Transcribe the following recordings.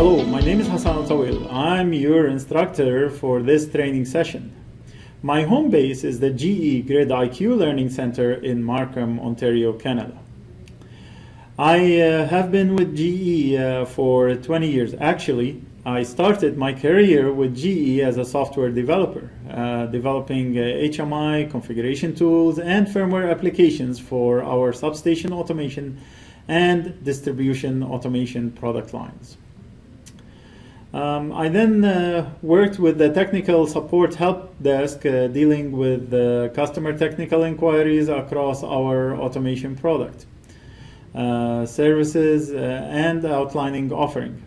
Hello, my name is Hassan Tawil. I'm your instructor for this training session. My home base is the GE Grid IQ Learning Center in Markham, Ontario, Canada. I have been with GE for 20 years. Actually, I started my career with GE as a software developer, developing HMI configuration tools and firmware applications for our substation automation and distribution automation product lines. I then worked with the technical support help desk dealing with customer technical inquiries across our automation product, services, and outlining offering.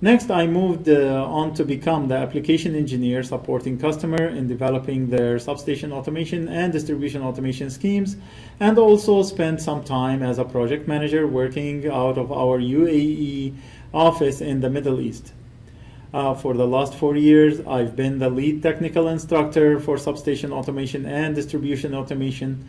Next, I moved on to become the application engineer supporting customer in developing their substation automation and distribution automation schemes, and also spent some time as a project manager working out of our UAE office in the Middle East. For the last 4 years, I've been the lead technical instructor for substation automation and distribution automation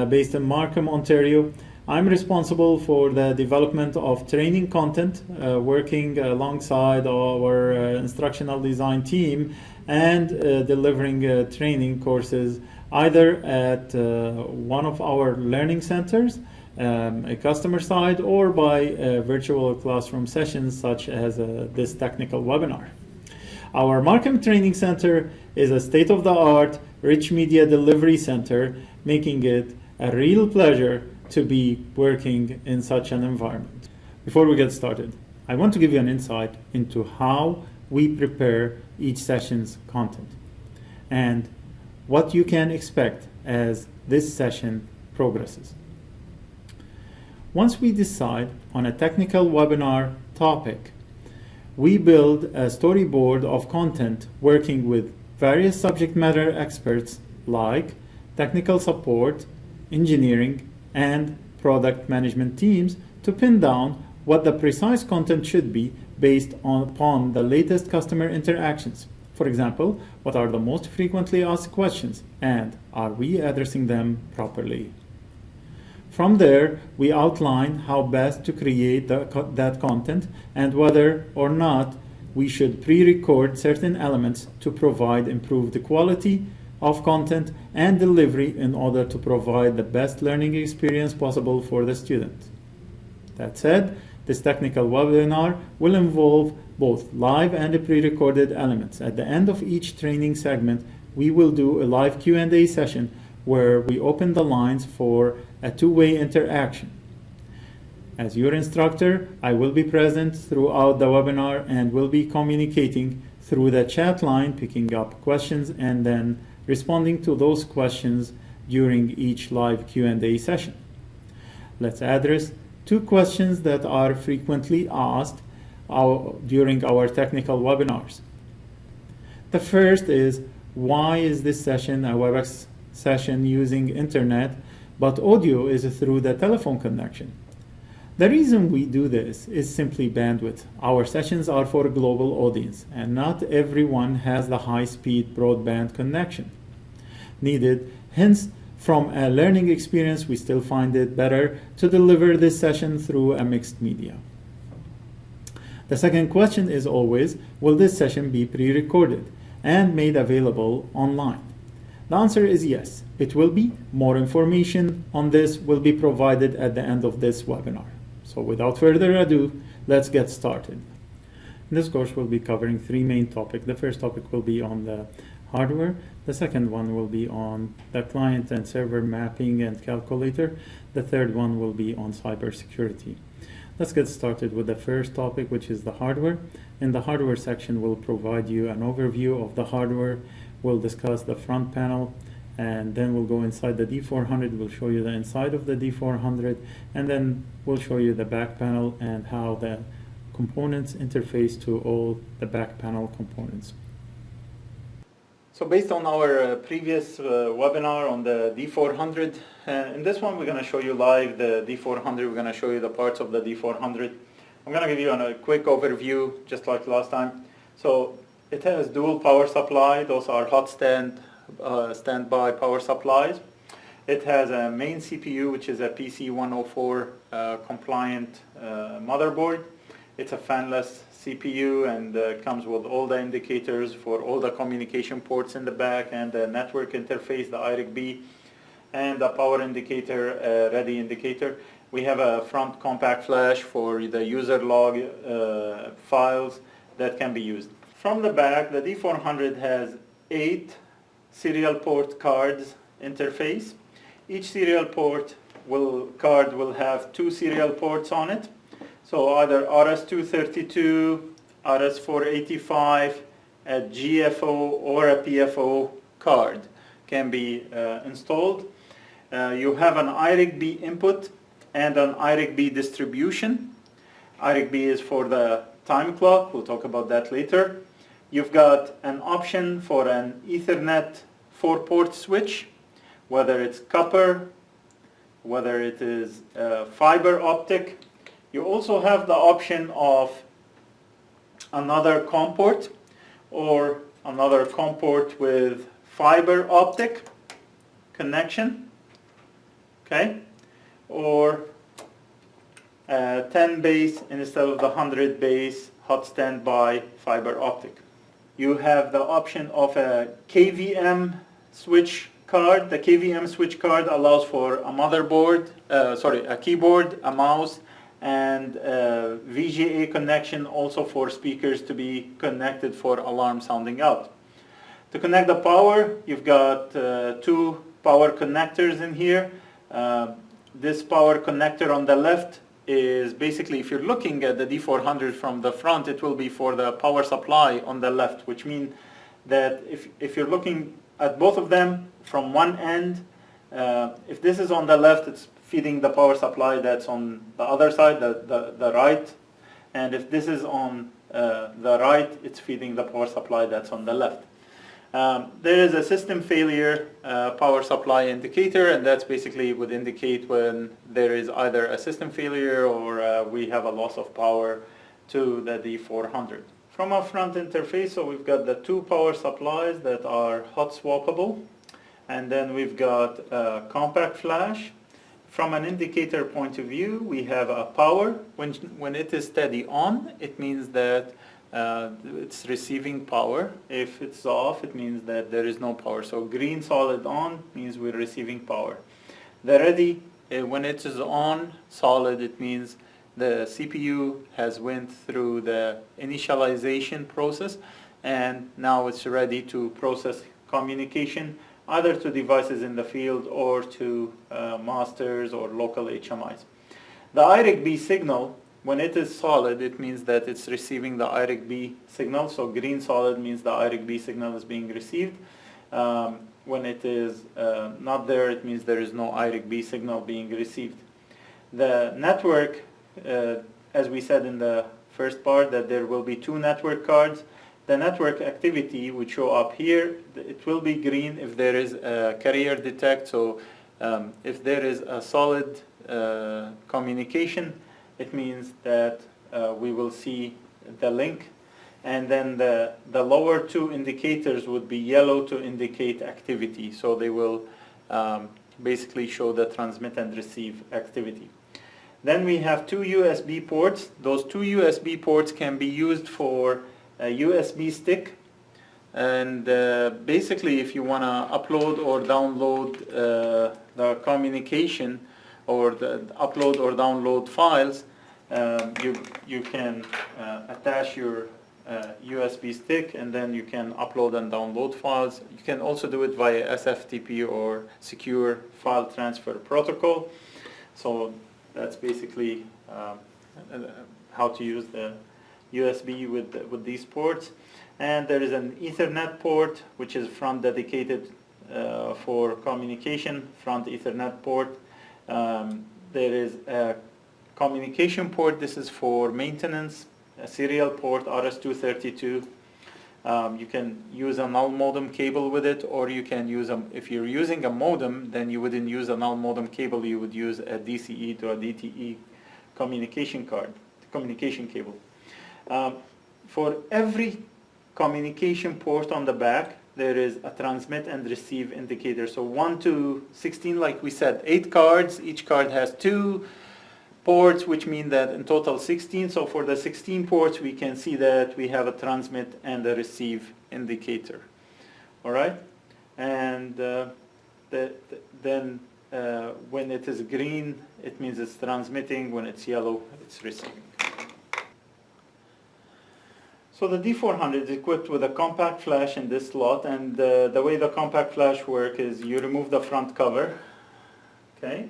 based in Markham, Ontario. I'm responsible for the development of training content, working alongside our instructional design team and delivering training courses either at one of our learning centers, a customer side, or by virtual classroom sessions such as this technical webinar. Our Markham Training Center is a state-of-the-art rich media delivery center, making it a real pleasure to be working in such an environment. Before we get started, I want to give you an insight into how we prepare each session's content and what you can expect as this session progresses. Once we decide on a technical webinar topic, we build a storyboard of content working with various subject matter experts like technical support, engineering, and product management teams to pin down what the precise content should be based upon the latest customer interactions. For example, what are the most frequently asked questions and are we addressing them properly? From there, we outline how best to create that content and whether or not we should pre-record certain elements to provide improved quality of content and delivery in order to provide the best learning experience possible for the student. That said, this technical webinar will involve both live and pre-recorded elements. At the end of each training segment, we will do a live Q&A session where we open the lines for a two-way interaction. As your instructor, I will be present throughout the webinar and will be communicating through the chat line, picking up questions and then responding to those questions during each live Q&A session. Let's address two questions that are frequently asked during our technical webinars. The first is, why is this session a WebEx session using internet, but audio is through the telephone connection? The reason we do this is simply bandwidth. Our sessions are for a global audience, and not everyone has the high-speed broadband connection needed. Hence, from a learning experience, we still find it better to deliver this session through a mixed media. The second question is always, will this session be pre-recorded and made available online? The answer is yes, it will be. More information on this will be provided at the end of this webinar. So without further ado, let's get started. In this course, we'll be covering three main topics. The first topic will be on the hardware. The second one will be on the client and server mapping and calculator. The third one will be on cybersecurity. Let's get started with the first topic, which is the hardware. In the hardware section, we'll provide you an overview of the hardware. We'll discuss the front panel, and then we'll go inside the D400. We'll show you the inside of the D400, and then we'll show you the back panel and how the components interface to all the back panel components. So based on our previous webinar on the D400, in this one we're going to show you live the D400. We're going to show you the parts of the D400. I'm going to give you a quick overview just like last time. So it has dual power supply. Those are hot standby power supplies. It has a main CPU, which is a PC 104 compliant motherboard. It's a fanless CPU and comes with all the indicators for all the communication ports in the back and the network interface, the IRIC-B, and the power indicator, ready indicator. We have a front compact flash for the user log files that can be used. From the back, the D400 has 8 serial port cards interface. Each serial port card will have 2 serial ports on it. So either RS-232, RS-485, a GFO or a PFO card can be installed. You have an IRIC-B input and an IRIC-B distribution. IRIC-B is for the time clock. We'll talk about that later. You've got an option for an Ethernet 4-port switch, whether it's copper, whether it is fiber optic. You also have the option of another COM port or another COM port with fiber optic connection, okay, or 10 base instead of the 100 base hot standby fiber optic. You have the option of a KVM switch card. The KVM switch card allows for a motherboard, a keyboard, a mouse, and VGA connection also for speakers to be connected for alarm sounding out. To connect the power, you've got 2 power connectors in here. This power connector on the left is basically, if you're looking at the D400 from the front, it will be for the power supply on the left, which means that if you're looking at both of them from one end, if this is on the left, it's feeding the power supply that's on the other side, the right, and if this is on the right, it's feeding the power supply that's on the left. There is a system failure power supply indicator, and that's basically would indicate when there is either a system failure or we have a loss of power to the D400. From our front interface, so we've got the 2 power supplies that are hot swappable, and then we've got a compact flash. From an indicator point of view, we have a power. When it is steady on, it means that it's receiving power. If it's off, it means that there is no power. So green solid on means we're receiving power. The ready, when it is on solid, it means the CPU has went through the initialization process and now it's ready to process communication either to devices in the field or to masters or local HMIs. The IRIC-B signal, when it is solid, it means that it's receiving the IRIC-B signal. So green solid means the IRIC-B signal is being received. When it is not there, it means there is no IRIC-B signal being received. The network, as we said in the first part, that there will be 2 network cards. The network activity would show up here. It will be green if there is a carrier detect. So if there is a solid communication, it means that we will see the link. And then the lower 2 indicators would be yellow to indicate activity. So they will basically show the transmit and receive activity. Then we have 2 USB ports. Those 2 USB ports can be used for a USB stick, and basically if you want to upload or download the communication or the upload or download files, you can attach your USB stick and then you can upload and download files. You can also do it via SFTP or Secure File Transfer Protocol. So that's basically how to use the USB with these ports. And there is an Ethernet port which is front dedicated for communication, front Ethernet port. There is a communication port. This is for maintenance, a serial port RS-232. You can use a null modem cable with it, or you can use if you're using a modem, then you wouldn't use a null modem cable, you would use a DCE to a DTE communication cable. For every communication port on the back, there is a transmit and receive indicator. So 1 to 16, like we said, 8 cards. Each card has 2 ports, which mean that in total 16. So for the 16 ports, we can see that we have a transmit and a receive indicator. All right? And then when it is green, it means it's transmitting. When it's yellow, it's receiving. So the D400 is equipped with a compact flash in this slot, and the way the compact flash works is you remove the front cover, okay?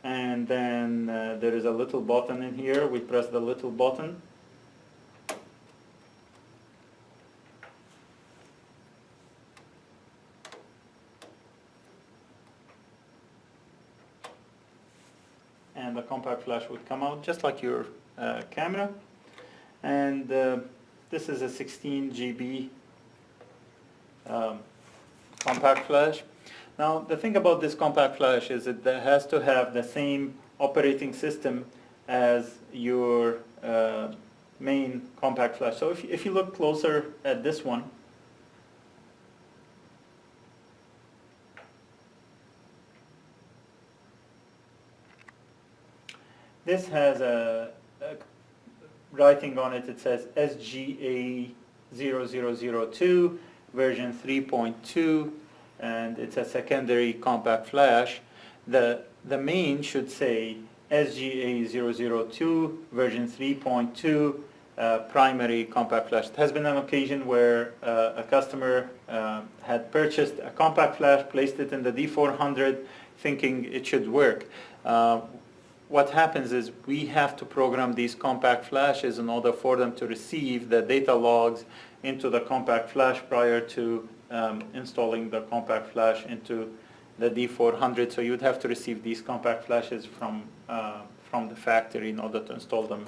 And then there is a little button in here. We press the little button. And the compact flash would come out just like your camera. And this is a 16 GB compact flash. Now the thing about this compact flash is it has to have the same operating system as your main compact flash. So if you look closer at this one, this has a writing on it. It says SGA0002 version 3.2, and it's a secondary compact flash. The main should say SGA002 version 3.2 primary compact flash. It has been an occasion where a customer had purchased a compact flash, placed it in the D400 thinking it should work. What happens is we have to program these compact flashes in order for them to receive the data logs into the compact flash prior to installing the compact flash into the D400. So you'd have to receive these compact flashes from the factory in order to install them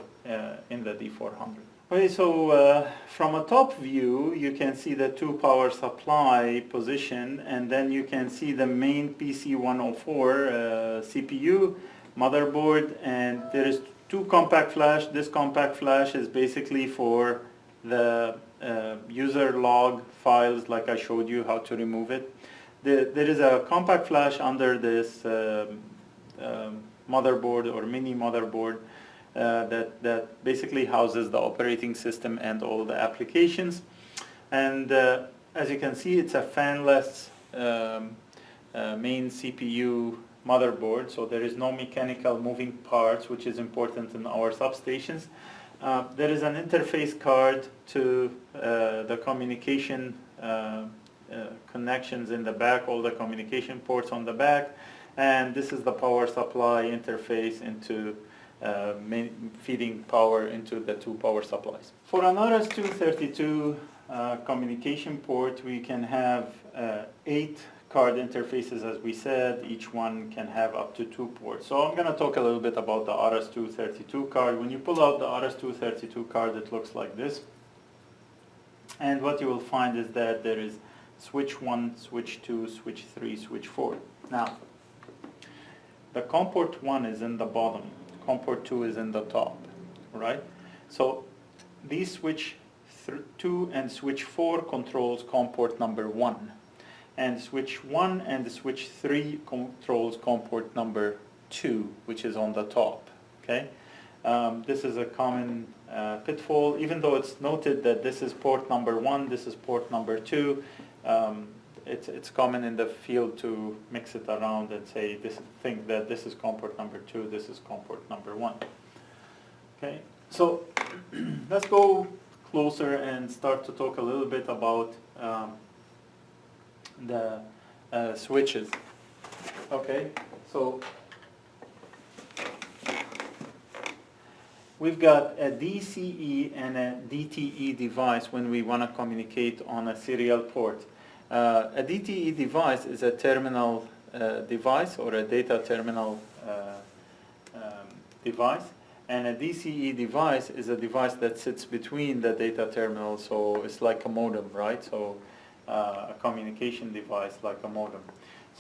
in the D400. Okay, so from a top view, you can see the two power supply position, and then you can see the main PC104 CPU, motherboard, and there is two compact flash. This compact flash is basically for the user log files, like I showed you how to remove it. There is a compact flash under this motherboard or mini motherboard that basically houses the operating system and all the applications. And as you can see, it's a fanless main CPU motherboard, so there is no mechanical moving parts, which is important in our substations. There is an interface card to the communication connections in the back, all the communication ports on the back, and this is the power supply interface into feeding power into the two power supplies. For an RS-232 communication port, we can have 8 card interfaces, as we said. Each one can have up to 2 ports. So I'm going to talk a little bit about the RS-232 card. When you pull out the RS-232 card, it looks like this. And what you will find is that there is switch 1, switch 2, switch 3, switch 4. Now, the COM port 1 is in the bottom, COM port 2 is in the top, right? So these switch 2 and switch 4 controls COM port number 1. And switch 1 and switch 3 controls COM port number 2, which is on the top, okay? This is a common pitfall. Even though it's noted that this is port number 1, this is port number 2, it's common in the field to mix it around and say think that this is COM port number 2, this is COM port number 1. Okay, so let's go closer and start to talk a little bit about the switches. Okay, so we've got a DCE and a DTE device when we want to communicate on a serial port. A DTE device is a terminal device or a data terminal device, and a DCE device is a device that sits between the data terminal, so it's like a modem, right? So a communication device like a modem.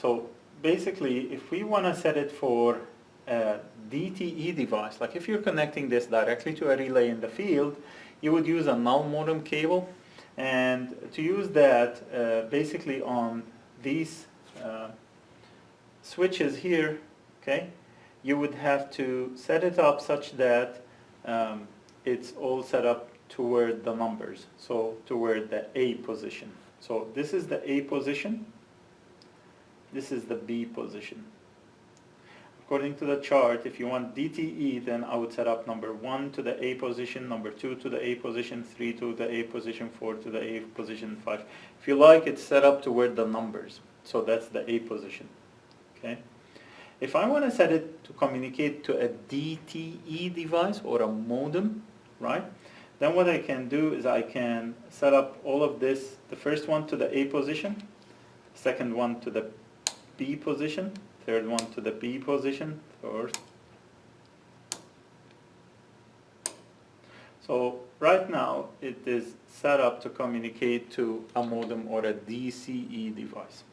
So basically, if we want to set it for a DTE device, like if you're connecting this directly to a relay in the field, you would use a null modem cable. And to use that, basically on these switches here, okay, you would have to set it up such that it's all set up toward the numbers, so toward the A position. So this is the A position, this is the B position. According to the chart, if you want DTE, then I would set up number 1 to the A position, number 2 to the A position, 3 to the A position, 4 to the A position, 5. If you like, it's set up toward the numbers. So that's the A position. Okay. If I want to set it to communicate to a DTE device or a modem, right? Then what I can do is I can set up all of this, the first one to the A position, second one to the B position, third one to the B position, third. So right now it is set up to communicate to a modem or a DCE device.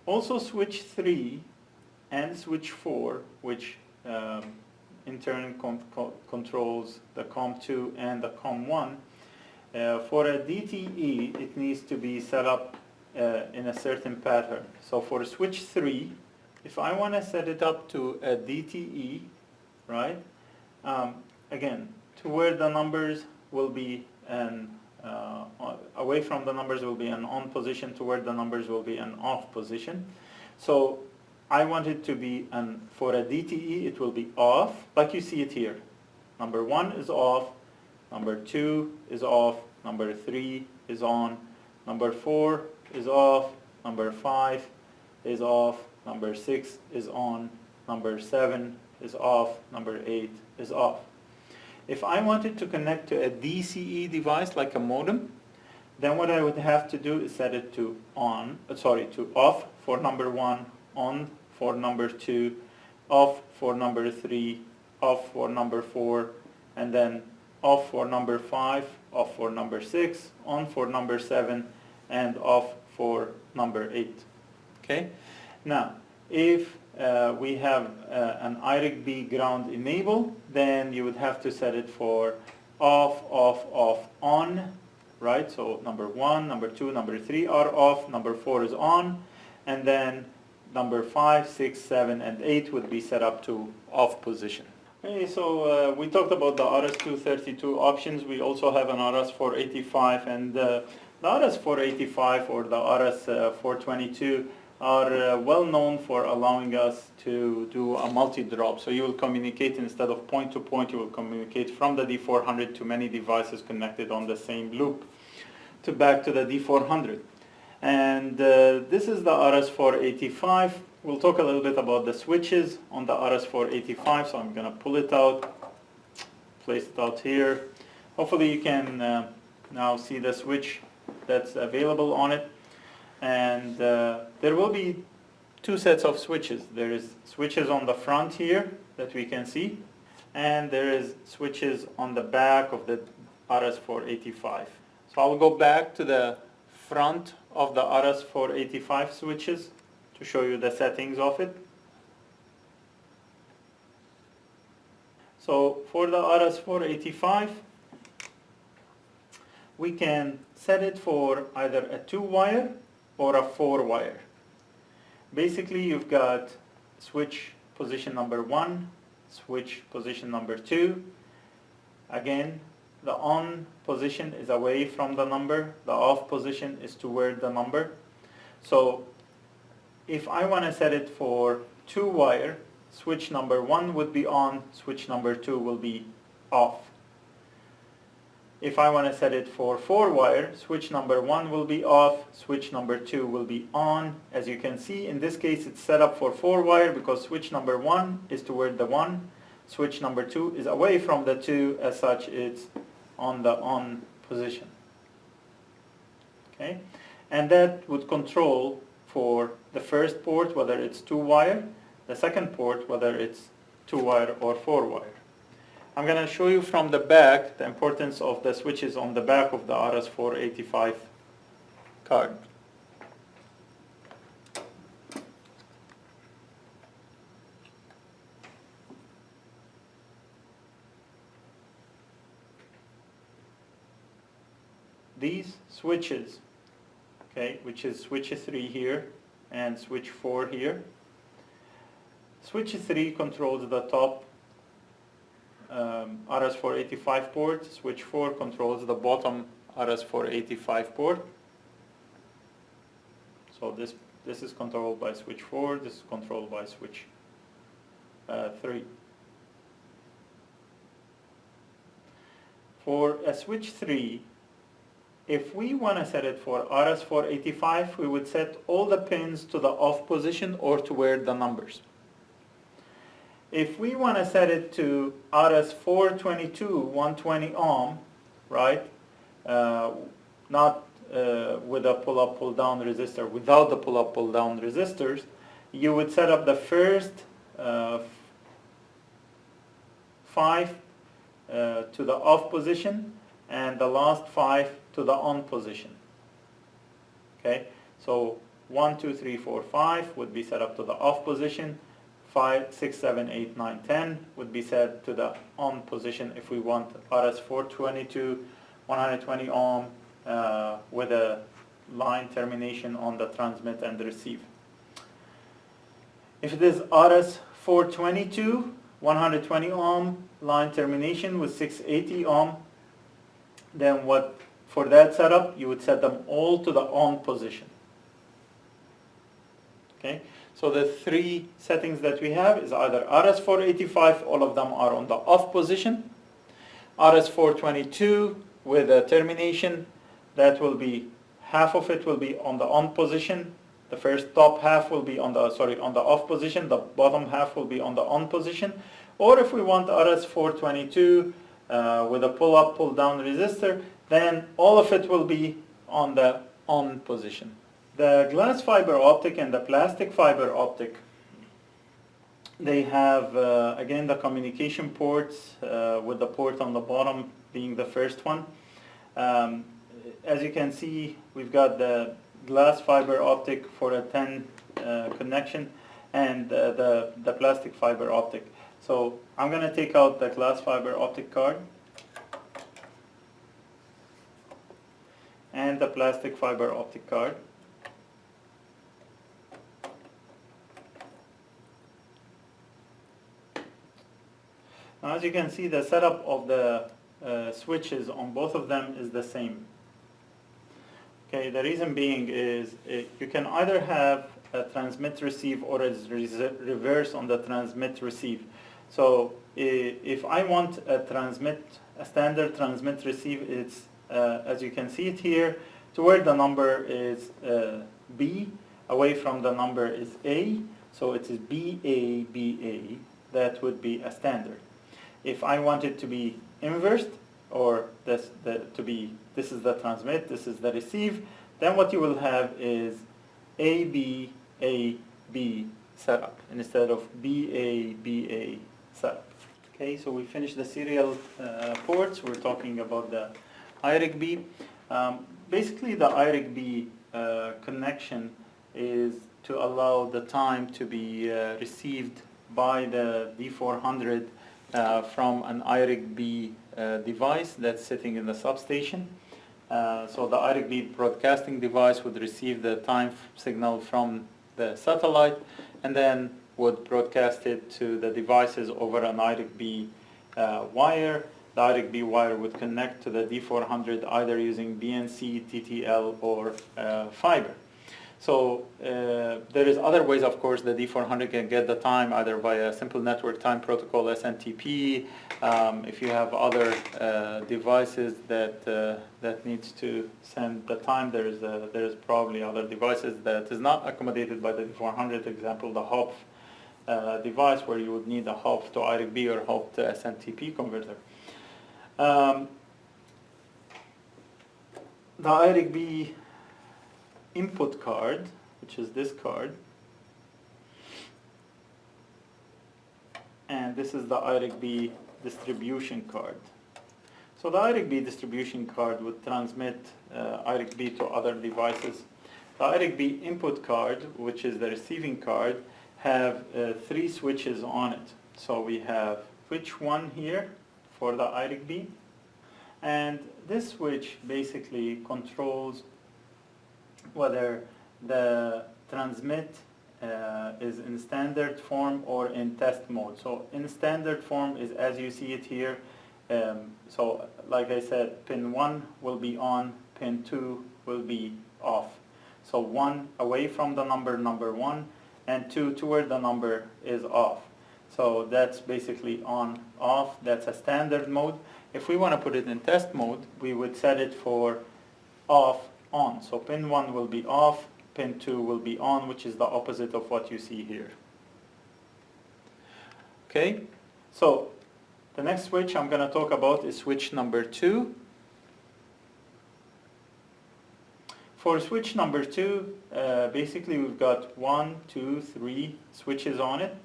Also switch 3 and switch 4, which in turn controls the COM2 and the COM1. For a DTE, it needs to be set up in a certain pattern. So for switch 3, if I want to set it up to a DTE, right, again, to where the numbers will be an, away from the numbers will be an on position, to where the numbers will be an off position. So I want it to be, for a DTE, it will be off, like you see it here. Number 1 is off, number 2 is off, number 3 is on, number 4 is off, number 5 is off, number 6 is on, number 7 is off, number 8 is off. If I wanted to connect to a DCE device like a modem, then what I would have to do is set it to to off for number 1, on for number 2, off for number 3, off for number 4, and then off for number 5, off for number 6, on for number 7, and off for number 8. Okay? Now, if we have an IRIC-B ground enable, then you would have to set it for off, off, off, on, right? So number 1, number 2, number 3 are off, number 4 is on, and then number 5, 6, 7, and 8 would be set up to off position. Okay, so we talked about the RS-232 options. We also have an RS-485, and the RS-485 or the RS-422 are well known for allowing us to do a multi-drop. So you will communicate, instead of point to point, you will communicate from the D400 to many devices connected on the same loop to back to the D400. And this is the RS-485. We'll talk a little bit about the switches on the RS-485. So I'm going to pull it out, place it out here. Hopefully you can now see the switch that's available on it. And there will be 2 sets of switches. There is switches on the front here that we can see, and there is switches on the back of the RS-485. So I'll go back to the front of the RS-485 switches to show you the settings of it. So for the RS-485, we can set it for either a 2-wire or a 4-wire. Basically, you've got switch position number 1, switch position number 2. Again, the on position is away from the number, the off position is toward the number. So if I want to set it for 2-wire, switch number 1 would be on, switch number 2 will be off. If I want to set it for 4-wire, switch number 1 will be off, switch number 2 will be on. As you can see, in this case it's set up for 4-wire because switch number 1 is toward the 1, switch number 2 is away from the 2, as such it's on the on position. Okay? And that would control for the first port whether it's 2-wire, the second port whether it's 2-wire or 4-wire. I'm going to show you from the back the importance of the switches on the back of the RS-485 card. These switches, okay, which is switch 3 here and switch 4 here. Switch 3 controls the top RS485 port. Switch 4 controls the bottom RS485 port. So this is controlled by switch 4, this is controlled by switch 3. For a switch 3, if we want to set it for RS485, we would set all the pins to the off position or toward the numbers. If we want to set it to RS422 120 ohm, right, not with a pull-up, pull-down resistor, without the pull-up, pull-down resistors, you would set up the first 5 to the off position and the last 5 to the on position. Okay, so 1, 2, 3, 4, 5 would be set up to the off position. 5, 6, 7, 8, 9, 10 would be set to the on position if we want RS422 120 ohm with a line termination on the transmit and receive. If it is RS422 120 ohm line termination with 680 ohm, then for that setup you would set them all to the on position. Okay, so the 3 settings that we have is either RS485, all of them are on the off position, RS422 with a termination, that will be half of it will be on the on position. The first top half will be on the off position. The bottom half will be on the on position. Or if we want RS422 with a pull-up, pull-down resistor, then all of it will be on the on position. The glass fiber optic and the plastic fiber optic, they have again the communication ports with the port on the bottom being the first one. As you can see, we've got the glass fiber optic for a 10 connection and the plastic fiber optic. So I'm going to take out the glass fiber optic card and the plastic fiber optic card. Now, as you can see, the setup of the switches on both of them is the same. Okay, the reason being is you can either have a transmit receive or a reverse on the transmit receive. So if I want a standard transmit receive, it's as you can see it here, toward the number is B, away from the number is A, so it is BA, BA, that would be a standard. If I want it to be inversed, or this is the transmit, this is the receive, then what you will have is AB, AB setup instead of BA, BA setup. Okay, so we finished the serial ports. We're talking about the IRIG-B. Basically, the IRIG-B connection is to allow the time to be received by the D400 from an IRIG-B device that's sitting in the substation. So the IRIG-B broadcasting device would receive the time signal from the satellite and then would broadcast it to the devices over an IRIG-B wire. The IRIG-B wire would connect to the D400 either using BNC, TTL, or fiber. So there is other ways, of course, the D400 can get the time either via simple network time protocol, SNTP. If you have other devices that needs to send the time, there's probably other devices that is not accommodated by the D400. Example, the HOP device, where you would need a HOP to IRIG-B or HOP to SNTP converter. The IRIG-B input card, which is this card, and this is the IRIG-B distribution card. So the IRIG-B distribution card would transmit IRIG-B to other devices. The IRIG-B input card, which is the receiving card, have 3 switches on it. So we have switch 1 here for the IRIG-B, and this switch basically controls whether the transmit is in standard form or in test mode. So in standard form is as you see it here. So like I said, pin 1 will be on, pin 2 will be off. So 1 away from the number 1, and 2 toward the number is off. So that's basically on, off. That's a standard mode. If we want to put it in test mode, we would set it for off, on. So pin 1 will be off, pin 2 will be on, which is the opposite of what you see here. Okay, so the next switch I'm going to talk about is switch number 2. For switch number 2, basically we've got 1, 2, 3 switches on it.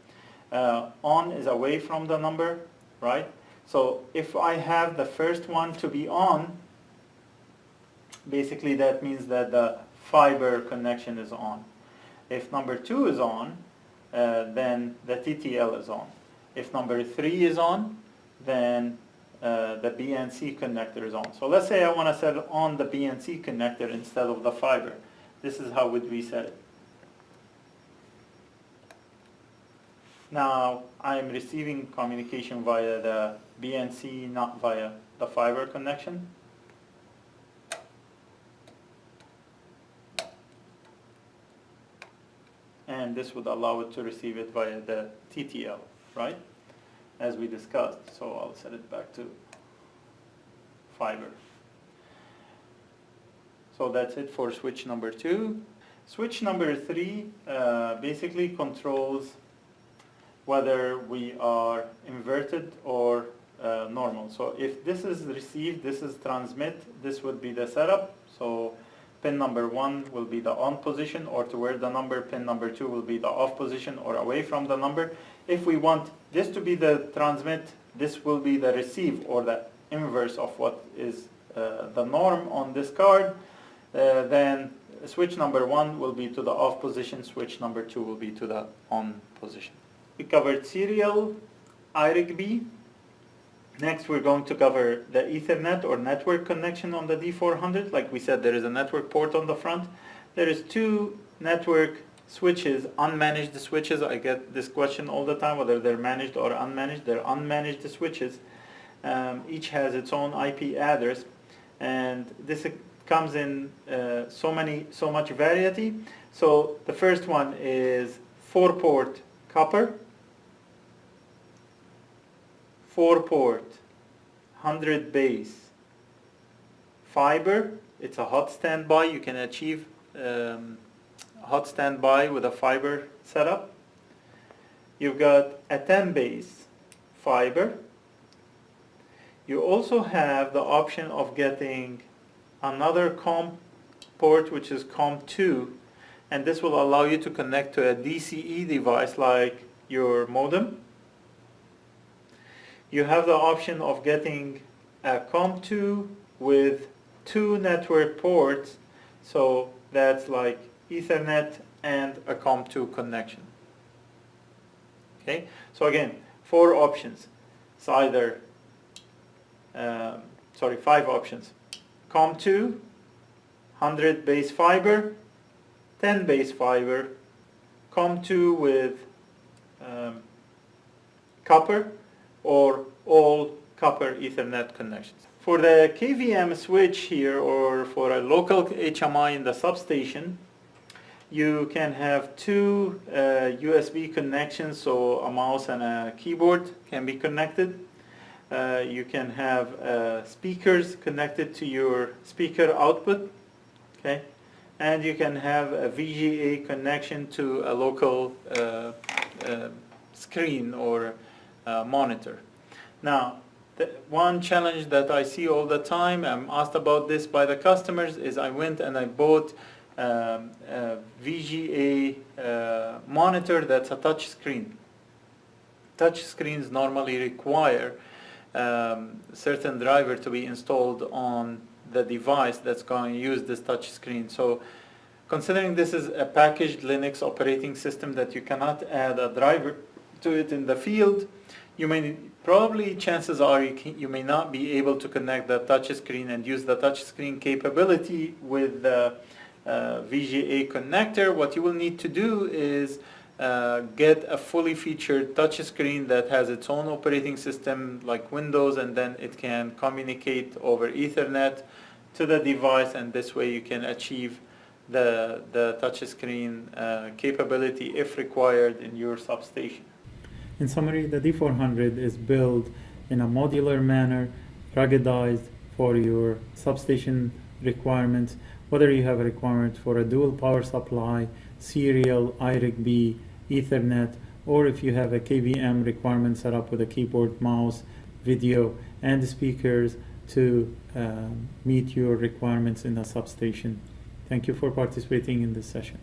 On is away from the number, right? So if I have the first one to be on, basically that means that the fiber connection is on. If number 2 is on, then the TTL is on. If number 3 is on, then the BNC connector is on. So let's say I want to set on the BNC connector instead of the fiber. This is how would we set it. Now I am receiving communication via the BNC, not via the fiber connection. And this would allow it to receive it via the TTL, right? As we discussed. So I'll set it back to fiber. So that's it for switch number 2. Switch number 3 basically controls whether we are inverted or normal. So if this is received, this is transmit, this would be the setup. So pin number 1 will be the on position or toward the number, pin number 2 will be the off position or away from the number. If we want this to be the transmit, this will be the receive or the inverse of what is the norm on this card. Then switch number 1 will be to the off position, switch number 2 will be to the on position. We covered serial, IRIG-B. Next we're going to cover the Ethernet or network connection on the D400. Like we said, there is a network port on the front. There is 2 network switches, unmanaged switches. I get this question all the time, whether they're managed or unmanaged. They're unmanaged switches. Each has its own IP address, and this comes in so much variety. So the first one is 4-port copper, 4-port 100 base fiber. It's a hot standby. You can achieve hot standby with a fiber setup. You've got a 10 base fiber. You also have the option of getting another COM port, which is COM2, and this will allow you to connect to a DCE device like your modem. You have the option of getting a COM2 with 2 network ports, so that's like Ethernet and a COM2 connection. Okay, so again, 4 options. It's either 5 options. COM2, 100 base fiber, 10 base fiber, COM2 with copper, or all copper Ethernet connections. For the KVM switch here, or for a local HMI in the substation, you can have 2 USB connections, so a mouse and a keyboard can be connected. You can have speakers connected to your speaker output, okay? And you can have a VGA connection to a local screen or monitor. Now, the one challenge that I see all the time, I'm asked about this by the customers, is I went and I bought a VGA monitor that's a touch screen. Touch screens normally require certain driver to be installed on the device that's going to use this touch screen. So considering this is a packaged Linux operating system that you cannot add a driver to it in the field, you may probably, chances are you may not be able to connect the touch screen and use the touch screen capability with the VGA connector, what you will need to do is get a fully featured touch screen that has its own operating system like Windows, and then it can communicate over Ethernet to the device, and this way you can achieve the touch screen capability if required in your substation. In summary, the D400 is built in a modular manner, ruggedized for your substation requirements, whether you have a requirement for a dual power supply, serial, IRIG-B, Ethernet, or if you have a KVM requirement set up with a keyboard, mouse, video, and speakers to meet your requirements in a substation. Thank you for participating in this session.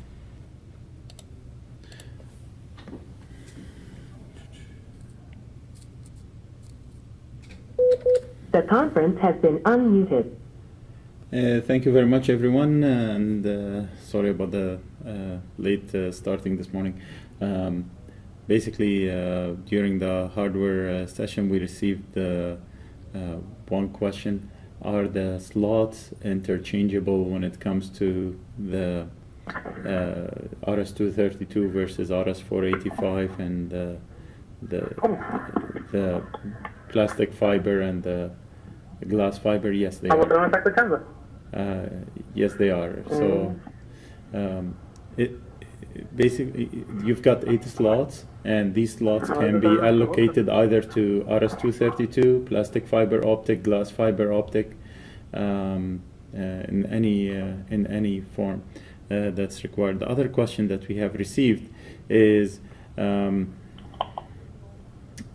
The conference has been unmuted. Thank you very much, everyone, and sorry about the late starting this morning. Basically, during the hardware session, we received one question: are the slots interchangeable when it comes to the RS-232 versus RS-485 and the plastic fiber and the glass fiber? Yes, they are. Yes, they are. So basically, you've got 8 slots, and these slots can be allocated either to RS-232, plastic fiber optic, glass fiber optic, in any form that's required. The other question that we have received is, are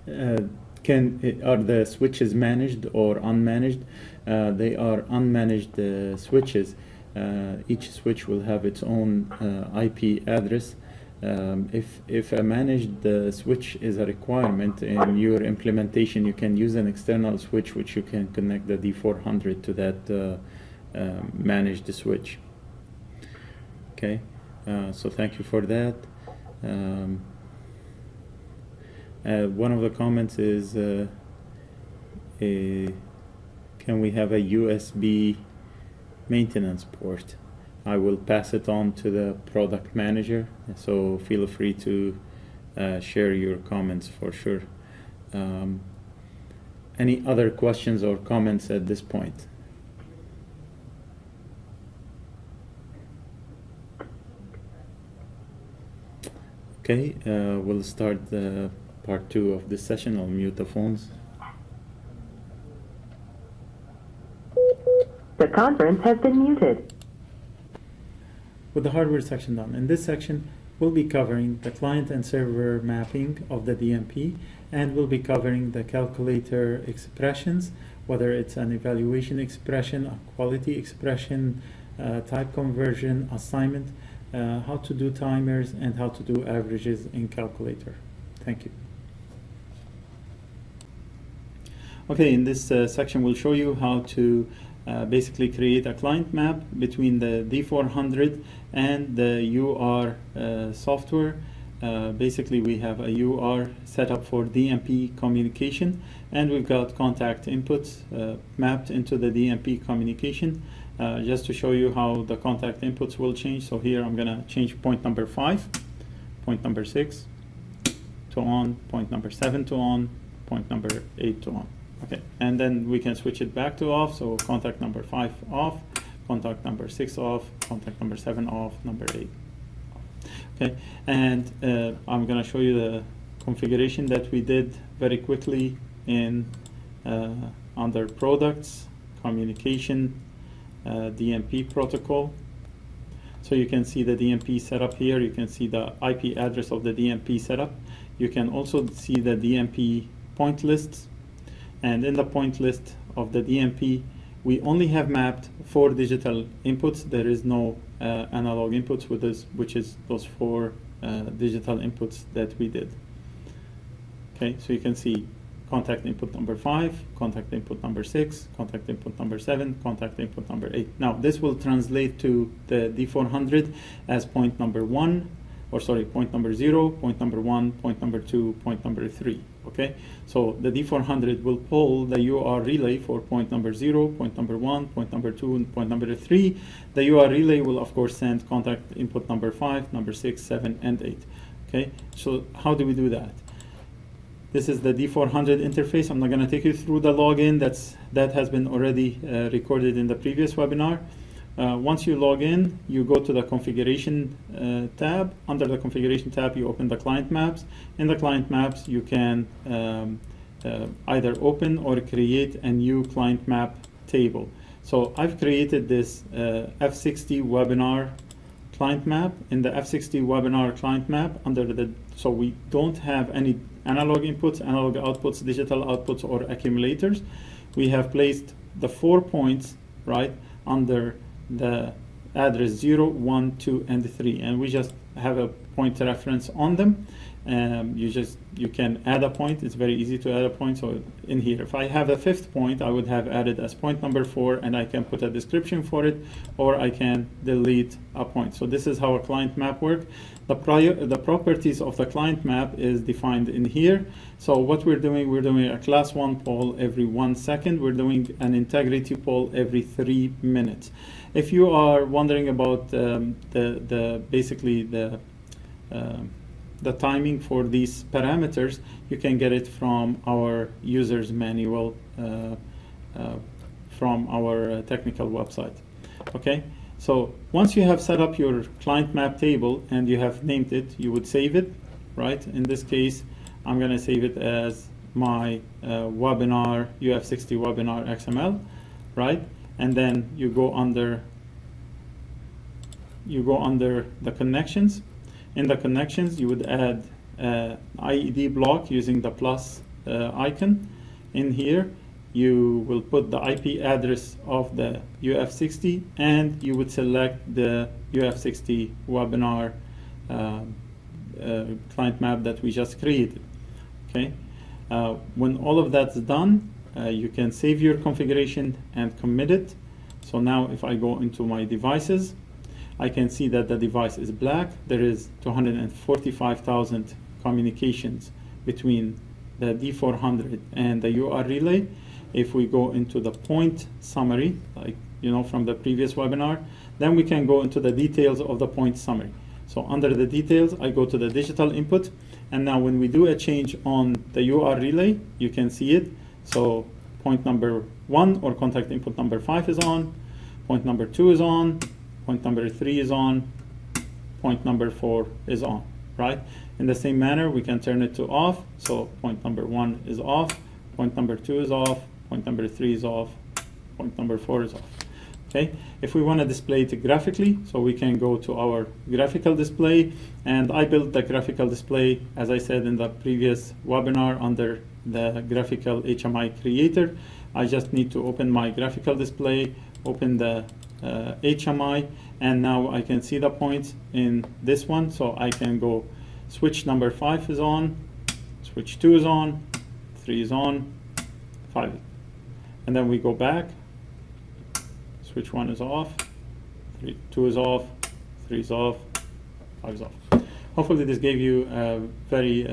the switches managed or unmanaged? They are unmanaged switches. Each switch will have its own IP address. If a managed switch is a requirement in your implementation, you can use an external switch which you can connect the D400 to that managed switch. Okay, so thank you for that. One of the comments is, can we have a USB maintenance port? I will pass it on to the product manager, so feel free to share your comments for sure. Any other questions or comments at this point? Okay, we'll start part 2 of this session. I'll mute the phones. The conference has been muted. With the hardware section done, in this section we'll be covering the client and server mapping of the DMP, and we'll be covering the calculator expressions, whether it's an evaluation expression, a quality expression, type conversion, assignment, how to do timers, and how to do averages in calculator. Thank you. Okay, in this section we'll show you how to basically create a client map between the D400 and the UR software. Basically we have a UR set up for DMP communication, and we've got contact inputs mapped into the DMP communication. Just to show you how the contact inputs will change. So here I'm going to change point number 5, point number 6 to on, point number 7 to on, point number 8 to on. Okay, and then we can switch it back to off. So contact number 5 off, contact number 6 off, contact number 7 off, number 8. Okay, and I'm going to show you the configuration that we did very quickly in under products, communication, DMP protocol. So you can see the DMP setup here. You can see the IP address of the DMP setup. You can also see the DMP point lists. And in the point list of the DMP, we only have mapped 4 digital inputs. There is no analog inputs with this, which is those 4 digital inputs that we did. Okay, so you can see contact input number 5, contact input number 6, contact input number 7, contact input number 8. Now this will translate to the D400 as point number 1, or sorry, point number 0, point number 1, point number 2, point number 3. Okay, so the D400 will pull the UR relay for point number 0, point number 1, point number 2, and point number 3. The UR relay will of course send contact input number 5, number 6, 7, and 8. Okay, so how do we do that? This is the D400 interface. I'm not going to take you through the login. That has been already recorded in the previous webinar. Once you log in, you go to the configuration tab. Under the configuration tab, you open the client maps. In the client maps, you can either open or create a new client map table. So I've created this F60 webinar client map. In the F60 webinar client map, so we don't have any analog inputs, analog outputs, digital outputs, or accumulators. We have placed the 4 points right under the address 0, 1, 2, and 3, and we just have a point reference on them. You can add a point. It's very easy to add a point. So in here, if I have a 5th point, I would have added as point number 4, and I can put a description for it, or I can delete a point. So this is how a client map works. The properties of the client map is defined in here. So what we're doing a class 1 poll every 1 second. We're doing an integrity poll every 3 minutes. If you are wondering about basically the timing for these parameters, you can get it from our user's manual from our technical website. Okay, so once you have set up your client map table and you have named it, you would save it, right? In this case, I'm going to save it as my webinar UF60 webinar XML, right? And then you go under the connections. In the connections, you would add IED block using the plus icon. In here, you will put the IP address of the UF60, and you would select the UF60 webinar client map that we just created. Okay. When all of that's done, you can save your configuration and commit it. So now if I go into my devices, I can see that the device is black. There is 245,000 communications between the D400 and the UR relay. If we go into the point summary, like from the previous webinar, then we can go into the details of the point summary. So under the details, I go to the digital input, and now when we do a change on the UR relay, you can see it. So point number 1 or contact input number 5 is on, point number 2 is on, point number 3 is on, point number 4 is on, right? In the same manner, we can turn it to off. So point number 1 is off, point number 2 is off, point number 3 is off, point number 4 is off. Okay. If we want to display it graphically, so we can go to our graphical display, and I built the graphical display, as I said in the previous webinar, under the graphical HMI creator. I just need to open my graphical display, open the HMI, and now I can see the points in this one. So I can go switch number 5 is on, switch 2 is on, 3 is on, 5, and then we go back. Switch 1 is off, 2 is off, 3 is off, 5 is off. Hopefully this gave you a very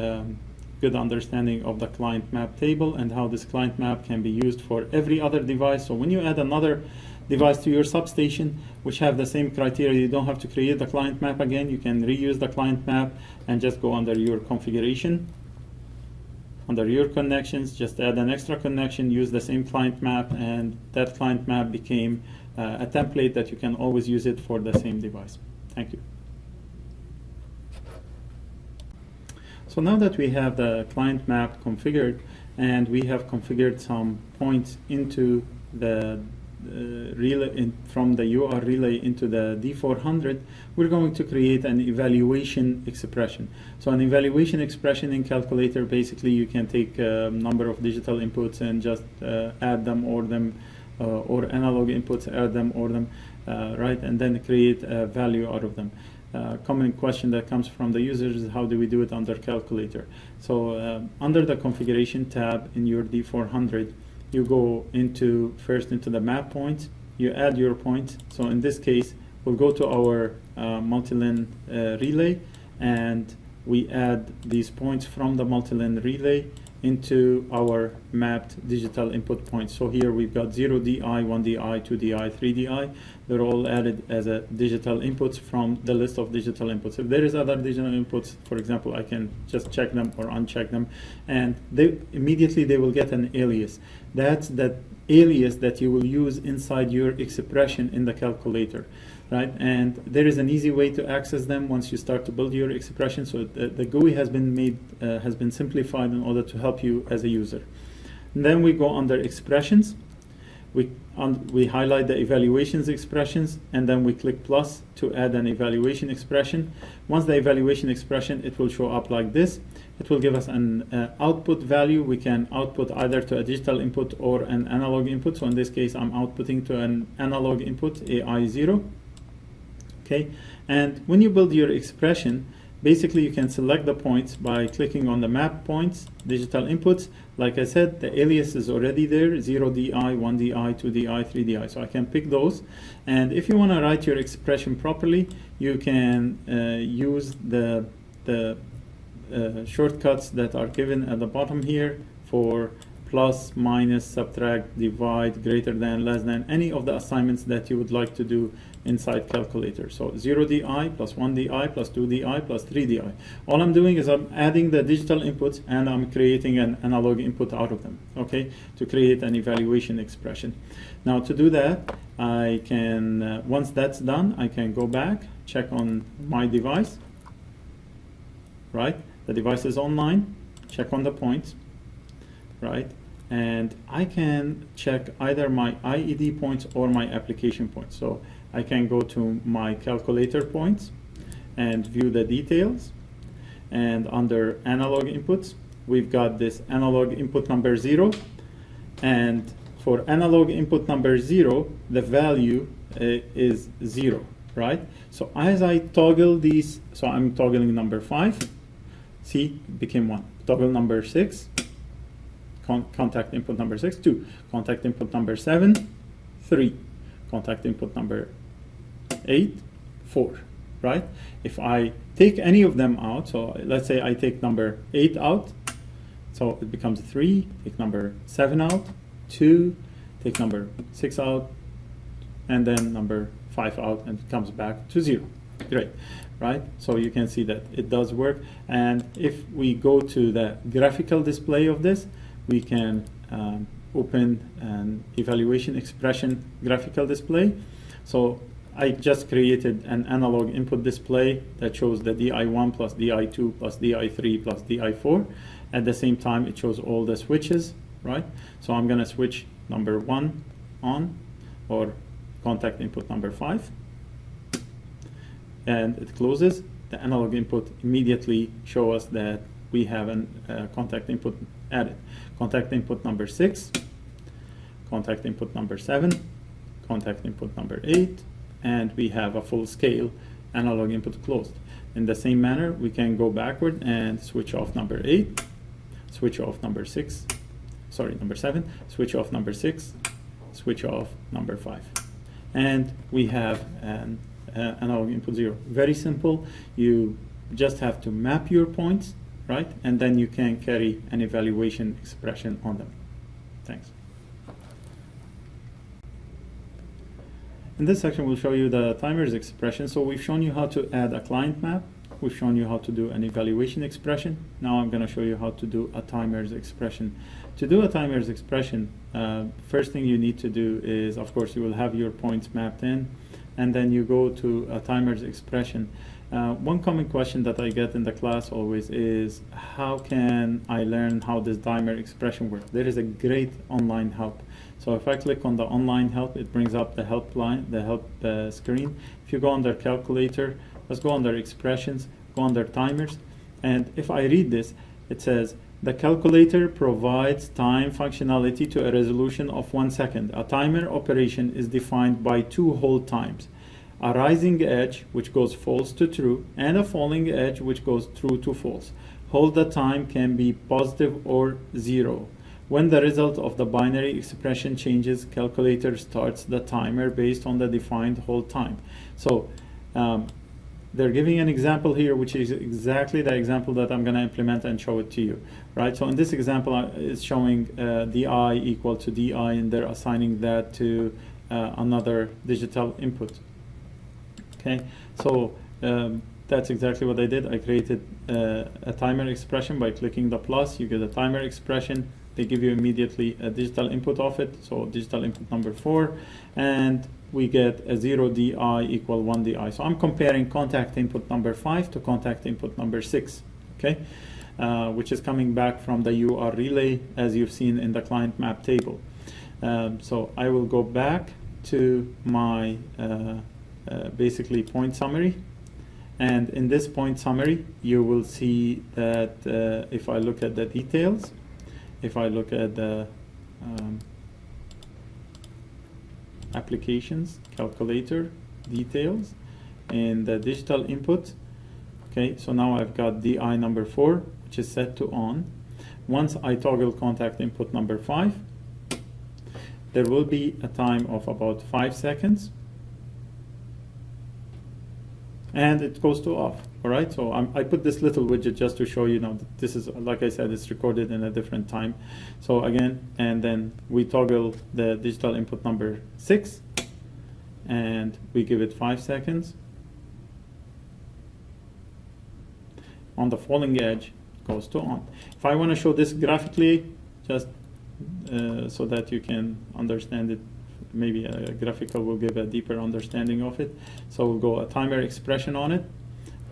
good understanding of the client map table and how this client map can be used for every other device. So when you add another device to your substation which have the same criteria, you don't have to create the client map again. You can reuse the client map and just go under your configuration, under your connections, just add an extra connection, use the same client map, and that client map became a template that you can always use it for the same device. Thank you. So now that we have the client map configured and we have configured some points into the relay from the UR relay into the D400, we're going to create an evaluation expression. So an evaluation expression in calculator, basically you can take a number of digital inputs and just add them or analog inputs, add them or them, right, and then create a value out of them. Common question that comes from the users is how do we do it under calculator? So under the configuration tab in your D400, you go first into the map point, you add your point. So in this case, we'll go to our multi-lin relay, and and we add these points from the multi-lane relay into our mapped digital input points. So here we've got 0 DI, 1 DI, 2 DI, 3 DI. They're all added as a digital inputs from the list of digital inputs. If there is other digital inputs, for example, I can just check them or uncheck them, and immediately they will get an alias. That's that alias that you will use inside your expression in the calculator, right? And there is an easy way to access them once you start to build your expression. So the GUI has been simplified in order to help you as a user. And then we go under expressions. We highlight the evaluations expressions, and then we click plus to add an evaluation expression. Once the evaluation expression, it will show up like this. It will give us an output value. We can output either to a digital input or an analog input. So in this case, I'm outputting to an analog input, AI0. Okay, and when you build your expression, basically you can select the points by clicking on the map points, digital inputs. Like I said, the alias is already there, 0 DI, 1 DI, 2 DI, 3 DI. So I can pick those. And if you want to write your expression properly, you can use the shortcuts that are given at the bottom here for plus, minus, subtract, divide, greater than, less than, any of the assignments that you would like to do inside calculator. So 0 DI plus 1 DI plus 2 DI plus 3 DI. All I'm doing is I'm adding the digital inputs and I'm creating an analog input out of them, okay, to create an evaluation expression. Now to do that, I can, once that's done, I can go back, check on my device, right? The device is online, check on the points, right? And I can check either my IED points or my application points. So I can go to my calculator points and view the details. And under analog inputs, we've got this analog input number 0. And for analog input number 0, the value is 0, right? So as I toggle these, so I'm toggling number 5, see, it became 1. Toggle number 6. Contact input number 6, 2. Contact input number 7, 3. Contact input number 8, 4, right? If I take any of them out, so let's say I take number 8 out, so it becomes 3, take number 7 out, 2, take number 6 out, and then number 5 out, and it comes back to 0. Great, right? So you can see that it does work. And if we go to the graphical display of this, we can open an evaluation expression graphical display. So I just created an analog input display that shows the DI1 plus DI2 plus DI3 plus DI4. At the same time, it shows all the switches, right? So I'm going to switch number 1 on, or contact input number 5. And it closes. The analog input immediately shows us that we have a contact input added. Contact input number 6, contact input number 7, contact input number 8, and we have a full scale analog input closed. In the same manner, we can go backward and switch off number 8, switch off number 6, sorry, number 7, switch off number 6, switch off number 5. And we have an analog input 0. Very simple. You just have to map your points, right? And then you can carry an evaluation expression on them. Thanks. In this section, we'll show you the timers expression. So we've shown you how to add a client map. We've shown you how to do an evaluation expression. Now I'm going to show you how to do a timers expression. To do a timers expression, first thing you need to do is, of course, you will have your points mapped in, and then you go to a timers expression. One common question that I get in the class always is, how can I learn how this timer expression works? There is a great online help. So if I click on the online help, it brings up the helpline, the help screen. If you go under calculator, let's go under expressions, go under timers, and if I read this, it says, the calculator provides time functionality to a resolution of 1 second. A timer operation is defined by 2 hold times: a rising edge, which goes false to true, and a falling edge, which goes true to false. Hold the time can be positive or 0. When the result of the binary expression changes, calculator starts the timer based on the defined hold time. So they're giving an example here, which is exactly the example that I'm going to implement and show it to you, right? So in this example, it's showing DI equal to DI, and they're assigning that to another digital input. Okay, so that's exactly what I did. I created a timer expression by clicking the plus. You get a timer expression. They give you immediately a digital input of it, so digital input number 4, and we get a 0 DI equal 1 DI. So I'm comparing contact input number 5 to contact input number 6, okay? Which is coming back from the UR relay, as you've seen in the client map table. So I will go back to my basically point summary. And in this point summary, you will see that if I look at the details, if I look at the applications, calculator, details, and the digital input, okay, so now I've got DI number 4, which is set to on. Once I toggle contact input number 5, there will be a time of about 5 seconds, and it goes to off. All right, so I put this little widget just to show you now that this is, like I said, it's recorded in a different time. So again, and then we toggle the digital input number 6, and we give it 5 seconds. On the falling edge, it goes to on. If I want to show this graphically, just so that you can understand it, maybe a graphical will give a deeper understanding of it. So we'll go a timer expression on it.